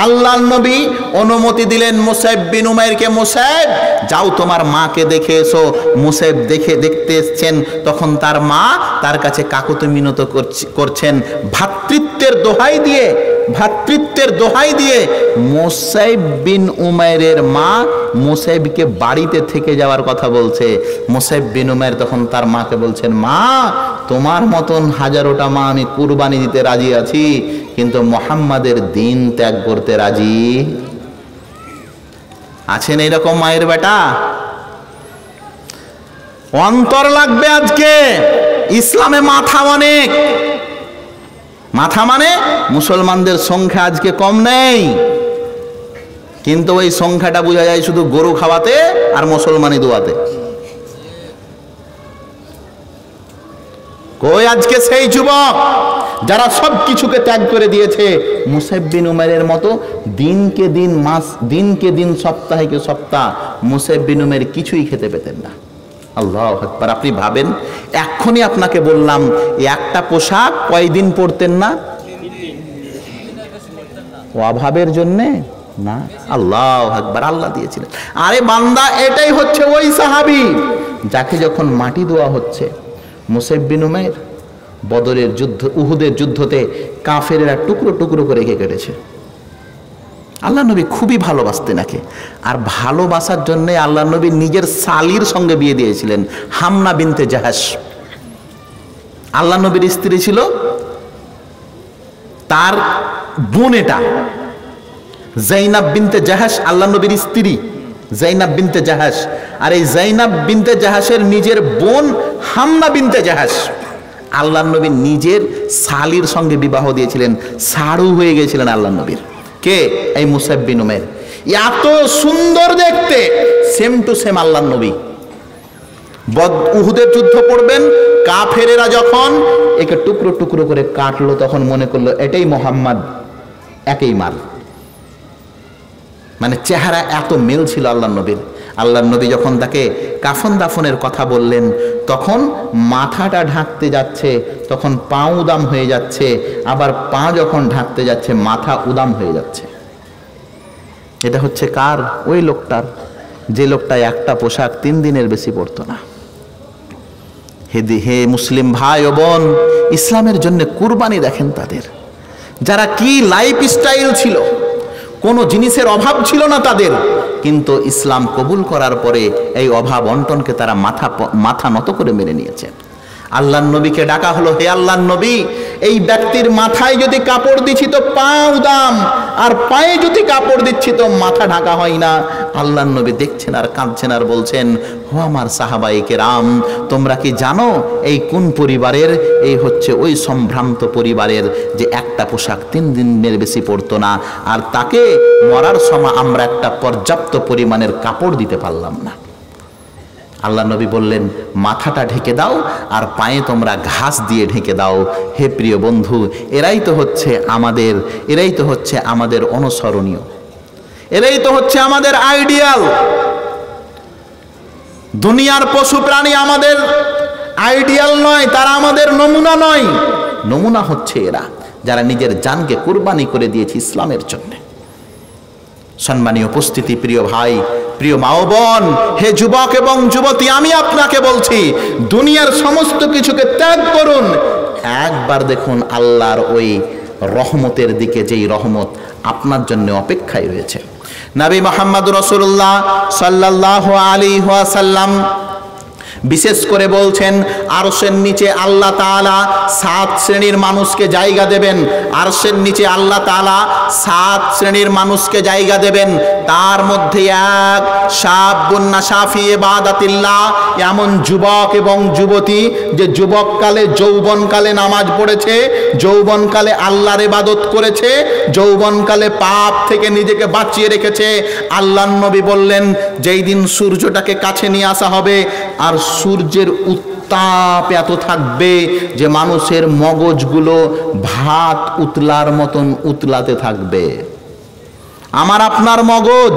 আল্লাহর নবী অনুমতি দিলেন মুসাইব বিন উমাইরকে, মুসাইব যাও তোমার মাকে দেখে এসো। মুসাইব দেখতে এসছেন, তখন তার মা তার কাছে কাকুতি মিনতি করছেন। ভ্রাতৃত্বের দোহাই দিয়ে মুসাইব বিন উমাইরের মা মুসাইবকে বাড়িতে থেকে যাওয়ার কথা বলছে। মুসাইব বিন উমাইর তখন তার মাকে বলছেন, মা তোমার মতন হাজারোটা মা আমি কুরবানি দিতে রাজি আছি, কিন্তু মুহাম্মাদের দিন ত্যাগ করতে রাজি আছেন? এইরকম মায়ের বেটা অন্তর লাগবে। আজকে ইসলামে মাথা অনেক, মাথা মানে মুসলমানদের সংখ্যা আজকে কম নেই, কিন্তু ওই সংখ্যাটা বোঝা যায় শুধু গরু খাওয়াতে আর মুসলমানি দোয়াতে। কই আজকে সেই যুবক যারা সব কিছুকে ত্যাগ করে দিয়েছে? মুসাইব বিন উমাইরের মতো দিনকে দিন মাস, দিনকে দিন, সপ্তাহে সপ্তাহ মুসাইব বিন উমাইর কিছুই খেতে পেতেন না। আল্লাহু আকবার। আপনি ভাবেন, এক্ষুনি আপনাকে বললাম একটা পোশাক কয়দিন পরতেন না? অভাবের জন্যে না, আল্লাহু আকবার, আল্লাহ দিয়েছিলেন। আরে বান্দা, এটাই হচ্ছে ওই সাহাবী যাকে যখন মাটি দেওয়া হচ্ছে, মুসাইব বিন উমাইর বদরের যুদ্ধ, উহুদের যুদ্ধতে কাফেরেরা টুকরো টুকরো করে কেটেছে। আল্লাহ নবী খুবই ভালোবাসতেন একে, আর ভালোবাসার জন্য আল্লাহ নবী নিজের শালীর সঙ্গে বিয়ে দিয়েছিলেন, হামনা বিনতে জাহাশ। আল্লাহ নবীর স্ত্রী ছিল তার বোন, এটা জাইনাব বিনতে জাহাশ আল্লাহ নবীর স্ত্রী, জাইনাব বিনতে জাহাশ। আর এই জাইনাব বিনতে জাহাশের নিজের বোন হামনা বিনতে জাহাশ আল্লাহ নবী নিজের শালীর সঙ্গে বিবাহ দিয়েছিলেন, সাড়ু হয়ে গিয়েছিলেন আল্লাহ নবীর। কে? এই মুসাইব বিন উমাইর। এত সুন্দর দেখতে, সেম টু সেম আল্লাহ নবী। উহুদের যুদ্ধ পড়বেন, কাফেরেরা যখন একে টুকরো টুকরো করে কাটলো, তখন মনে করলো এটাই মোহাম্মদ, একই মাল। মানে চেহারা এত মিল ছিল আল্লাহ নবীর। আল্লাহ নবী যখন তাকে কাফন দাফনের কথা বললেন, তখন মাথাটা ঢাকতে যাচ্ছে, তখন পা উদাম হয়ে যাচ্ছে, আবার পা যখন ঢাকতে যাচ্ছে মাথা উদাম হয়ে যাচ্ছে। এটা হচ্ছে কার? ওই লোকটার, যে লোকটা একটা পোশাক 3 দিনের বেশি পরতো না। হে মুসলিম ভাই ও বোন, ইসলামের জন্য কুরবানি দেখেন তাদের, যারা কি লাইফ স্টাইল ছিল, কোনো জিনিসের অভাব ছিল না তাদের, কিন্তু ইসলাম কবুল করার পরে এই অভাব অন্টনকে তারা মাথা নত করে মেনে নিয়েছে। আল্লাহর নবীকে ডাকা হলো, হে আল্লাহর নবী, এই ব্যক্তির মাথায় যদি কাপড় দিচ্ছি তো পা উদাম, আর পায়ে যদি কাপড় দিচ্ছি তো মাথা ঢাকা হয় না। আল্লাহর নবী দেখছেন আর কাঁদছেন আর বলছেন, হো আমার সাহাবায়ে কেরাম, তোমরা কি জানো এই কোন পরিবারের? এই হচ্ছে ওই সম্ভ্রান্ত পরিবারের যে একটা পোশাক 3 দিনের বেশি পরতো না, আর তাকে মরার সময় আমরা একটা পর্যাপ্ত পরিমাণের কাপড় দিতে পারলাম না। আল্লাহ নবী বললেন, মাথাটা ঢেকে দাও আর পায়ে তোমরা ঘাস দিয়ে ঢেকে দাও। হে প্রিয় বন্ধু, এরাই তো হচ্ছে আমাদের অনুসরণীয়, এরাই তো হচ্ছে আমাদের আইডিয়াল। দুনিয়ার পশু প্রাণী আমাদের আইডিয়াল নয়, তারা আমাদের নমুনা নয়। নমুনা হচ্ছে এরা, যারা নিজের জানকে কুরবানি করে দিয়েছে ইসলামের জন্য। সম্মানীয় উপস্থিতি, প্রিয় ভাই, প্রিয় মা ও বোন, হে যুবক এবং যুবতী, আমি আপনাকে বলছি, দুনিয়ার সমস্ত কিছুকে ত্যাগ করুন, একবার দেখুন আল্লাহর ওই রহমতের দিকে, যেই রহমত আপনার জন্য অপেক্ষায় রয়েছে। নবী মুহাম্মদ রাসূলুল্লাহ সাল্লাল্লাহু আলাইহি ওয়াসাল্লাম বিশেষ করে বলছেন, আরশের নিচে আল্লাহ তাআলা 7 শ্রেণীর মানুষকে জায়গা দেবেন। আরশের নিচে আল্লাহ তাআলা 7 শ্রেণীর মানুষকে জায়গা দেবেন। তার মধ্যে এক শাবুন নাশা ফি ইবাদাতিল্লাহ, এমন যুবক এবং যুবতী যে যুবককালে যৌবনকালে নামাজ পড়েছে, যৌবনকালে আল্লাহর ইবাদত করেছে, যৌবনকালে পাপ থেকে নিজেকে বাঁচিয়ে রেখেছে। আল্লাহর নবী বললেন, যেই দিন সূর্যটাকে কাছে নিয়ে আসা হবে আর সূর্যের উত্তাপ এত থাকবে যে মানুষের মগজগুলো ভাত উতলার মতন উতলাতে থাকবে। আমার আপনার মগজ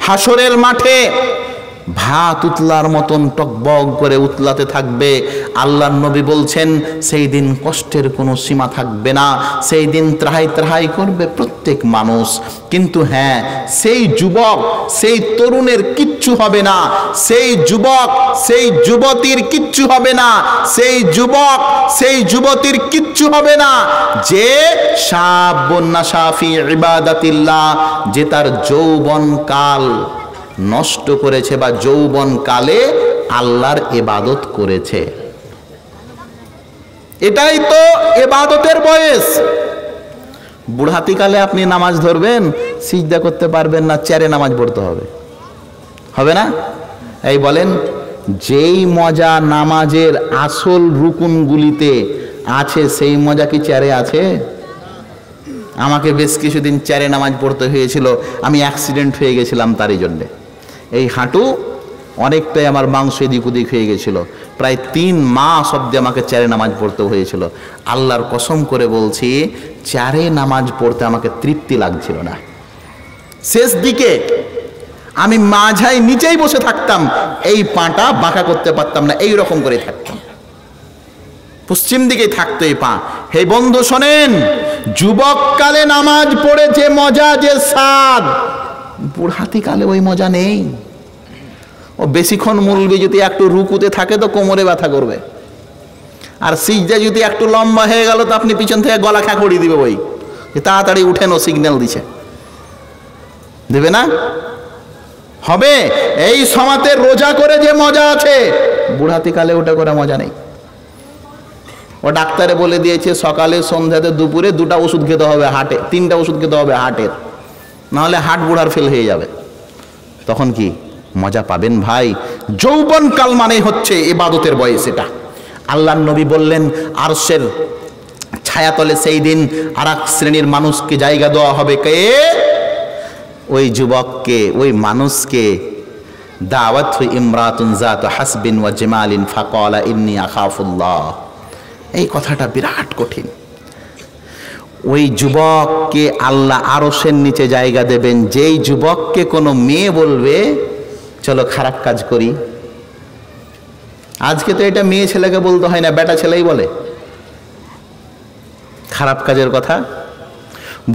হাসরের মাঠে ভাত উতলার মতন টকবক করে উতলাতে থাকবে। আল্লাহর নবী বলছেন সেই দিন কষ্টের কোনো সীমা থাকবে না, সেই দিন ত্রাহাই ত্রাহাই করবে প্রত্যেক মানুষ। কিন্তু হ্যাঁ, সেই যুবক সেই তরুণের কিচ্ছু হবে না, সেই যুবক সেই যুবতীর কিচ্ছু হবে না, সেই যুবক সেই যুবতীর কিচ্ছু হবে না যে শাবুন নাশা ফি ইবাদাতিল্লাহ, যে তার যৌবন কাল নষ্ট করেছে বা যৌবন কালে আল্লাহর ইবাদত করেছে। এটাই তো ইবাদতের বয়স। বুড়াতিকালে আপনি নামাজ ধরবেন, সিজদা করতে পারবেন না, চেয়ারে নামাজ পড়তে হবে, হবে না? এই বলেন, যেই মজা নামাজের আসল রুকুনগুলিতে আছে সেই মজা কি চেয়ারে আছে? আমাকে বেশ কিছুদিন চেয়ারে নামাজ পড়তে হয়েছিল, আমি অ্যাক্সিডেন্ট হয়ে গেছিলাম তারই জন্যে। এই হাঁটু অনেকটাই আমার মাংস এদিক ওদিক হয়ে গেছিল, প্রায় 3 মাস অবধি আমাকে চেয়ারে নামাজ পড়তে হয়েছিল। আল্লাহর কসম করে বলছি, চেয়ারে নামাজ পড়তে আমাকে তৃপ্তি লাগছিল না। শেষ দিকে আমি মাঝায় নিচেই বসে থাকতাম, এই পাটা বাঁকা করতে পারতাম না, এই রকম করে থাকতাম, পশ্চিম দিকেই থাকতো এই পা। হে বন্ধু শোনেন, যুবককালে নামাজ পড়ে যে মজা, যে স্বাদ, বুড়াতিকালে ওই মজা নেই। ও বেশিক্ষণ মুলবি যদি একটু রুকুতে থাকে তো কোমরে ব্যথা করবে, আর সিজদা যদি একটু লম্বা হয়ে গেল তো আপনি পিছন থেকে গলা খাঁকড়ি দিবে, ওই তাড়াতাড়ি উঠেন, ও সিগন্যাল দিছে, দেবে না? হবে। এই সমাতে রোজা করে যে মজা আছে, বুড়াতিকালে ওটা করে মজা নেই। ও ডাক্তারে বলে দিয়েছে সকালে সন্ধ্যাতে দুপুরে 2টা ওষুধ খেতে হবে হার্টে, 3টা ওষুধ খেতে হবে হার্টের, নাহলে হার্ট বুড়ার ফেল হয়ে যাবে। তখন কি মজা পাবেন ভাই? যৌবনকাল মানে হচ্ছে ইবাদতের বয়স। এটা আল্লাহর নবী বললেন, আরশের ছায়াতলে সেই দিন আর এক শ্রেণীর মানুষকে জায়গা দেওয়া হবে। কে? ওই যুবককে, ওই মানুষকে। দাওয়াত ইমরাতুন যাতু হাসবিন ওয়া জামালিন ফাকালা ইন্নী আখাফুল্লাহ। এই কথাটা বিরাট কঠিন। ওই যুবককে আল্লাহ আরশের নিচে জায়গা দেবেন, যেই যুবককে কোনো মেয়ে বলবে চলো খারাপ কাজ করি। আজকে তো এটা মেয়ে ছেলেকে বলতে হয় না, বেটা ছেলেই বলে খারাপ কাজের কথা।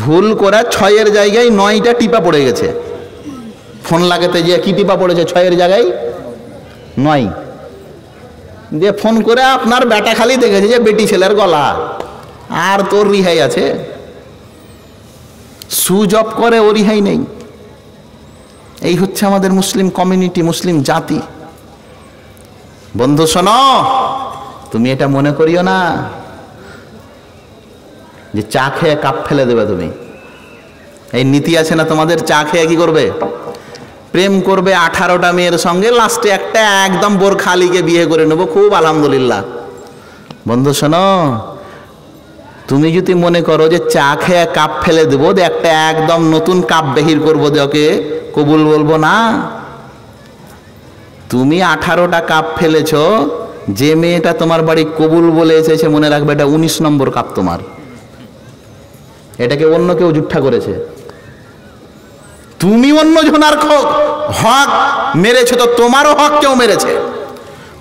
ভুল করা 6-এর জায়গায় 9টা টিপা পড়ে গেছে। ফোন লাগাতে গিয়ে কি টিপা পড়েছে? 6-এর জায়গায় 9 দিয়ে ফোন করে আপনার বেটা খালি দেখেছে যে বেটি ছেলের গলা, আর তোর রিহাই আছে? সুইচ অফ করে ও রিহাই নেই। এই হচ্ছে আমাদের মুসলিম কমিউনিটি, মুসলিম জাতি। বন্ধু শোনো, তুমি এটা মনে করিও না যে চা খেয়ে কাপ ফেলে দেবে তুমি। এই নীতি আছে না তোমাদের? চা খেয়ে কি করবে? প্রেম করবে 18টা মেয়ের সঙ্গে, লাস্টে একটা একদম বোরখালিকে বিয়ে করে নেবো, খুব আলহামদুলিল্লাহ। বন্ধু শোনো, তুমি যদি মনে করো যে চা খেয়ে কাপ ফেলে দেবো, একটা একদম নতুন কাপ বেহির করবো, ওকে কবুল বলবো না। তুমি 18টা কাপ ফেলেছ, যে মেয়েটা তোমার বাড়ি কবুল বলে এসেছে, মনে রাখবে এটা 19 নম্বর কাপ তোমার। এটাকে অন্য কেউ জুঠা করেছে, তুমি অন্য জনার হক মেরেছে, তো তোমারও হক কেউ মেরেছে।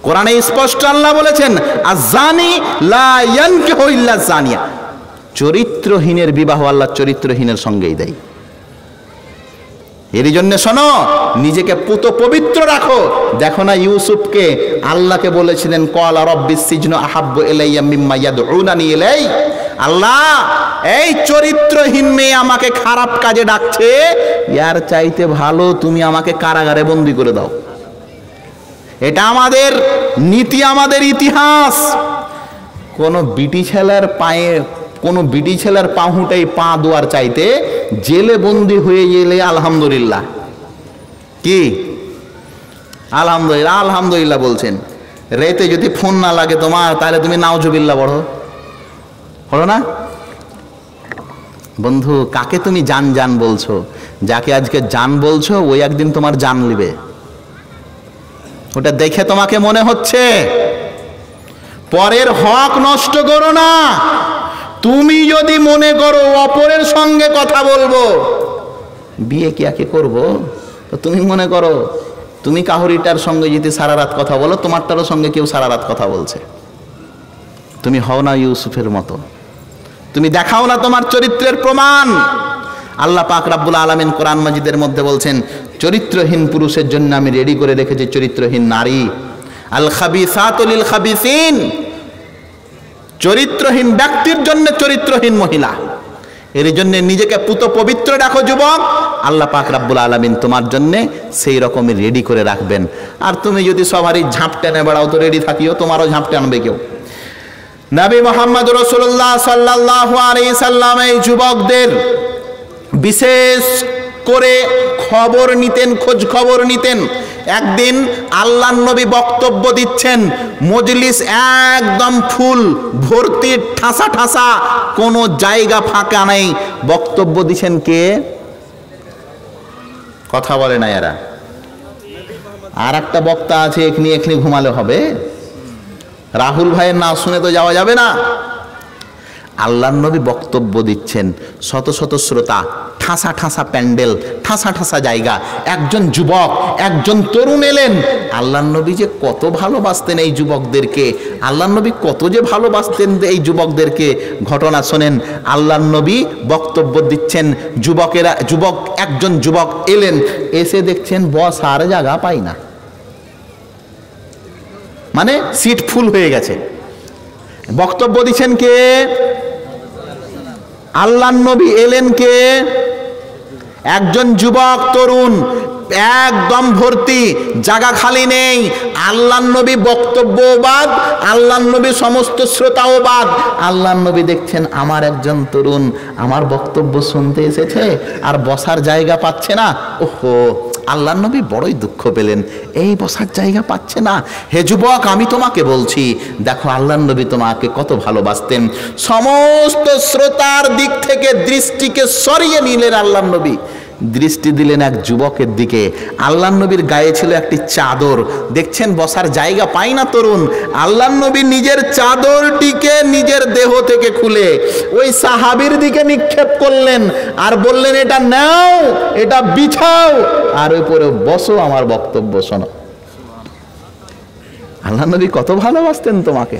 কোরআনে স্পষ্ট আল্লাহ বলেছেন, আযানি লা ইয়ানকিহু ইল্লা যানিয়া। চরিত্রহীনের বিবাহ আল্লাহ চরিত্রহীনের সঙ্গেই দেয়। এর জন্য শোনো, নিজেকে পুত পবিত্র রাখো। দেখো না ইউসুফকে আল্লাহকে বলেছিলেন, ক্বালা রাব্বিস সিজনু আহাব্বু ইলাইয়া মিম্মা ইয়াদউনানি ইলাই। আল্লাহ, এই চরিত্রহীন মেয়ে আমাকে খারাপ কাজে ডাকছে, ইয়ার চাইতে ভালো তুমি আমাকে কারাগারে বন্দী করে দাও। এটা আমাদের নীতি, আমাদের ইতিহাস। কোনো বিটি ছেলের পায়ে, কোনো বিটি ছেলের পাহুটাই পা দোয়ার চাইতে জেলে বন্দী হয়ে গেলে আলহামদুলিল্লাহ। কি আলহামদুলিল্লাহ? আলহামদুলিল্লাহ বলছেন। রেতে যদি ফোন না লাগে তোমার, তাহলে তুমি নাউজুবিল্লাহ পড়ো না? বন্ধু, কাকে তুমি জান জান বলছো? যাকে আজকে জান বলছো, ওই একদিন তোমার জান নিবে। ওটা দেখে তোমাকে মনে হচ্ছে। পরের হক নষ্ট করো না। তুমি যদি মনে করো অপরের সঙ্গে কথা বলবো, বিয়ে কি একে করবো, তো তুমি মনে করো তুমি কাহরিটার সঙ্গে যদি সারা রাত কথা বলো, তোমারটারও সঙ্গে কেউ সারা রাত কথা বলছে। তুমি হও না ইউসুফের মতো, তুমি দেখাও না তোমার চরিত্রের প্রমাণ। আল্লাহ পাক রাব্বুল আলামিন কোরআন মাজিদের মধ্যে বলছেন, চরিত্রহীন পুরুষের জন্য আমি রেডি করে রেখেছি চরিত্রহীন নারী। আল খাবিসাতু লিল খাবিসিন, চরিত্রহীন ব্যক্তির জন্য চরিত্রহীন মহিলা। এর জন্য নিজেকে পুত পবিত্র রাখো যুবক, আল্লাহ পাক রাব্বুল আলামিন তোমার জন্য সেই রকমই রেডি করে রাখবেন। আর তুমি যদি সবারই ঝাঁপ টেনে বেড়াও তো রেডি থাকিও, তোমারও ঝাঁপ টানবে কেউ। নবী মুহাম্মদ রাসূলুল্লাহ সাল্লাল্লাহু আলাইহি সাল্লাম এই যুবকদের বিশেষ করে খবর নিতেন, খোঁজ খবর নিতেন। একদিন আল্লাহর নবী বক্তব্য দিচ্ছেন, মজলিস একদম ফুল ভর্তি, ঠাসা ঠাসা, কোনো জায়গা ফাঁকা নেই। বক্তব্য দিচ্ছেন কে? কথা বলে না এরা। আর একটা বক্তা আছে, এখনি ঘুমালে হবে? রাহুল ভাইয়ের নাম শুনে তো যাওয়া যাবে না। আল্লাহর নবী বক্তব্য দিচ্ছেন, শত শত শ্রোতা, ঠাসা ঠাসা প্যান্ডেল, ঠাসা ঠাসা জায়গা। একজন যুবক, একজন তরুণ এলেন। আল্লাহর নবী যে কত ভালোবাসতেন এই যুবকদেরকে, আল্লাহর নবী কত যে ভালোবাসতেন এই যুবকদেরকে। ঘটনা শোনেন, আল্লাহর নবী বক্তব্য দিচ্ছেন, একজন যুবক এলেন, এসে দেখছেন বসার জায়গা পাই না, মানে সিট ফুল হয়ে গেছে। বক্তব্য দিচ্ছেন কে? আল্লাহর নবী এলেন কে? একজন যুবক তরুণ, একদম ভর্তি, জায়গা খালি নেই। আল্লাহর নবী বক্তব্যবাদ, আল্লাহর নবী সমস্ত শ্রোতাওবাদ। আল্লাহর নবী দেখছেন আমার একজন তরুণ আমার বক্তব্য শুনতে এসেছে আর বসার জায়গা পাচ্ছে না। ওহো, আল্লাহর নবী বড়ই দুঃখ পেলেন, এই বসার জায়গা পাচ্ছে না। হে যুবক, আমি তোমাকে বলছি, দেখো আল্লাহর নবী তোমাকে কত ভালোবাসতেন। সমস্ত শ্রোতার দিক থেকে দৃষ্টিকে সরিয়ে নিলেন আল্লাহর নবী, দৃষ্টি দিলেন এক যুবকের দিকে। আল্লাহর নবীর গায়ে ছিল একটি চাদর, দেখছেন বসার জায়গা পাই না তরুণ। আল্লাহর নবী নিজের চাদরটিকে নিজের দেহ থেকে খুলে ওই সাহাবীর দিকে নিক্ষেপ করলেন আর বললেন, এটা নাও, এটা বিছাও, আর উপরে বসো, আমার বক্তব্য শোনো। আল্লাহর নবী কত ভালোবাসতেন তোমাকে।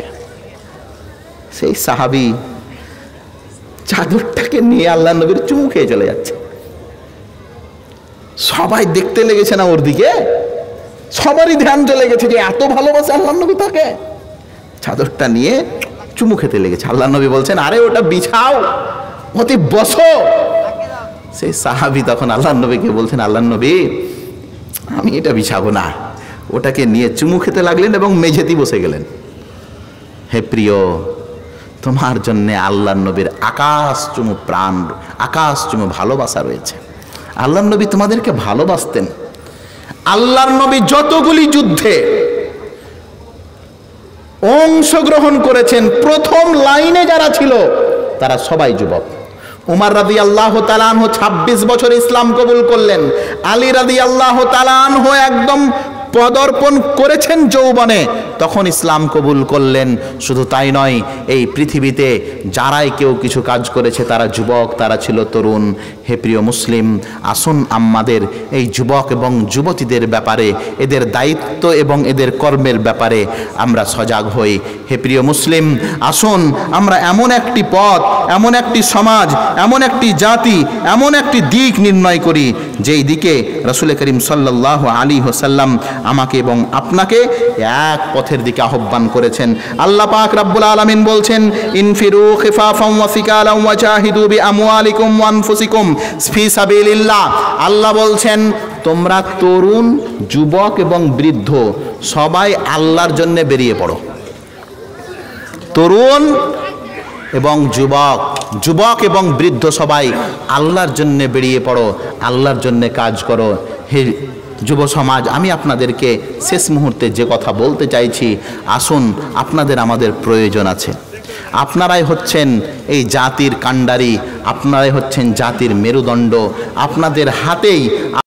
সেই সাহাবী চাদরটাকে নিয়ে আল্লাহর নবীর চুমু খেয়ে চলে যাচ্ছে। সবাই দেখতে লেগেছে না ওর দিকে, সবারই ধ্যান চলে গেছে যে এত ভালোবাসে আল্লাহর নবী তাকে। চাদরটা নিয়ে চুমু খেতে লেগেছে। আল্লাহর নবী বলছেন, আরে ওটা বিছাও, ওতে বসো। সেই সাহাবী তখন আল্লাহর নবীকে বলছেন, আল্লাহর নবী আমি এটা বিছাবো না। ওটাকে নিয়ে চুমু খেতে লাগলেন এবং মেঝেতেই বসে গেলেন। হে প্রিয়, তোমার জন্য আল্লাহর নবীর আকাশ চুমু প্রাণ, আকাশ চুমু ভালোবাসা রয়েছে। আল্লাহর নবী তোমাদেরকে ভালোবাসতেন। আল্লাহর নবী যতগুলি যুদ্ধে অংশগ্রহণ করেছেন, প্রথম লাইনে যারা ছিল তারা সবাই যুবক। উমর রাদিয়াল্লাহু তাআলা আনহু 26 বছর ইসলাম কবুল করলেন। আলী রাদিয়াল্লাহু তাআলা আনহু একদম পদার্পণ করেছেন যৌবনে, তখন ইসলাম কবুল করলেন। শুধু তাই নয়, এই পৃথিবীতে যারাই কেউ কিছু কাজ করেছে তারা যুবক, তারা ছিল তরুণ। হে প্রিয় মুসলিম, আসুন আমাদের এই যুবক এবং যুবতীদের ব্যাপারে, এদের দায়িত্ব এবং এদের কর্মের ব্যাপারে আমরা সজাগ হই। হে প্রিয় মুসলিম, আসুন আমরা এমন একটি পথ, এমন একটি সমাজ, এমন একটি জাতি, এমন একটি দিক নির্ণয় করি যেই দিকে রাসূল করিম সাল্লাল্লাহু আলাইহি ওয়াসাল্লাম আমাকে এবং আপনাকে এক পথের দিকে আহ্বান করেছেন। আল্লাহ পাক রব্বুল আলামিন বলছেন, ইনফিরু খিফাফাম ওয়া সিকালাম ওয়া জাহিদু বিআমওয়ালিকুম ওয়া আনফুসিকুম ফি সাবিলিল্লাহ। আল্লাহ বলছেন, তোমরা তরুণ, যুবক এবং বৃদ্ধ সবাই আল্লাহর জন্য বেরিয়ে পড়ো। তরুণ এবং যুবক এবং বৃদ্ধ সবাই আল্লাহর জন্য বেরিয়ে পড়ো, আল্লাহর জন্য কাজ করো। হে যুব সমাজ, আমি আপনাদেরকে শেষ মুহূর্তে যে কথা বলতে চাইছি, আসুন, আপনাদের আমাদের প্রয়োজন আছে। আপনারাই হচ্ছেন এই জাতির কাণ্ডারি, আপনারাই হচ্ছেন জাতির মেরুদণ্ড। আপনাদের হাতেই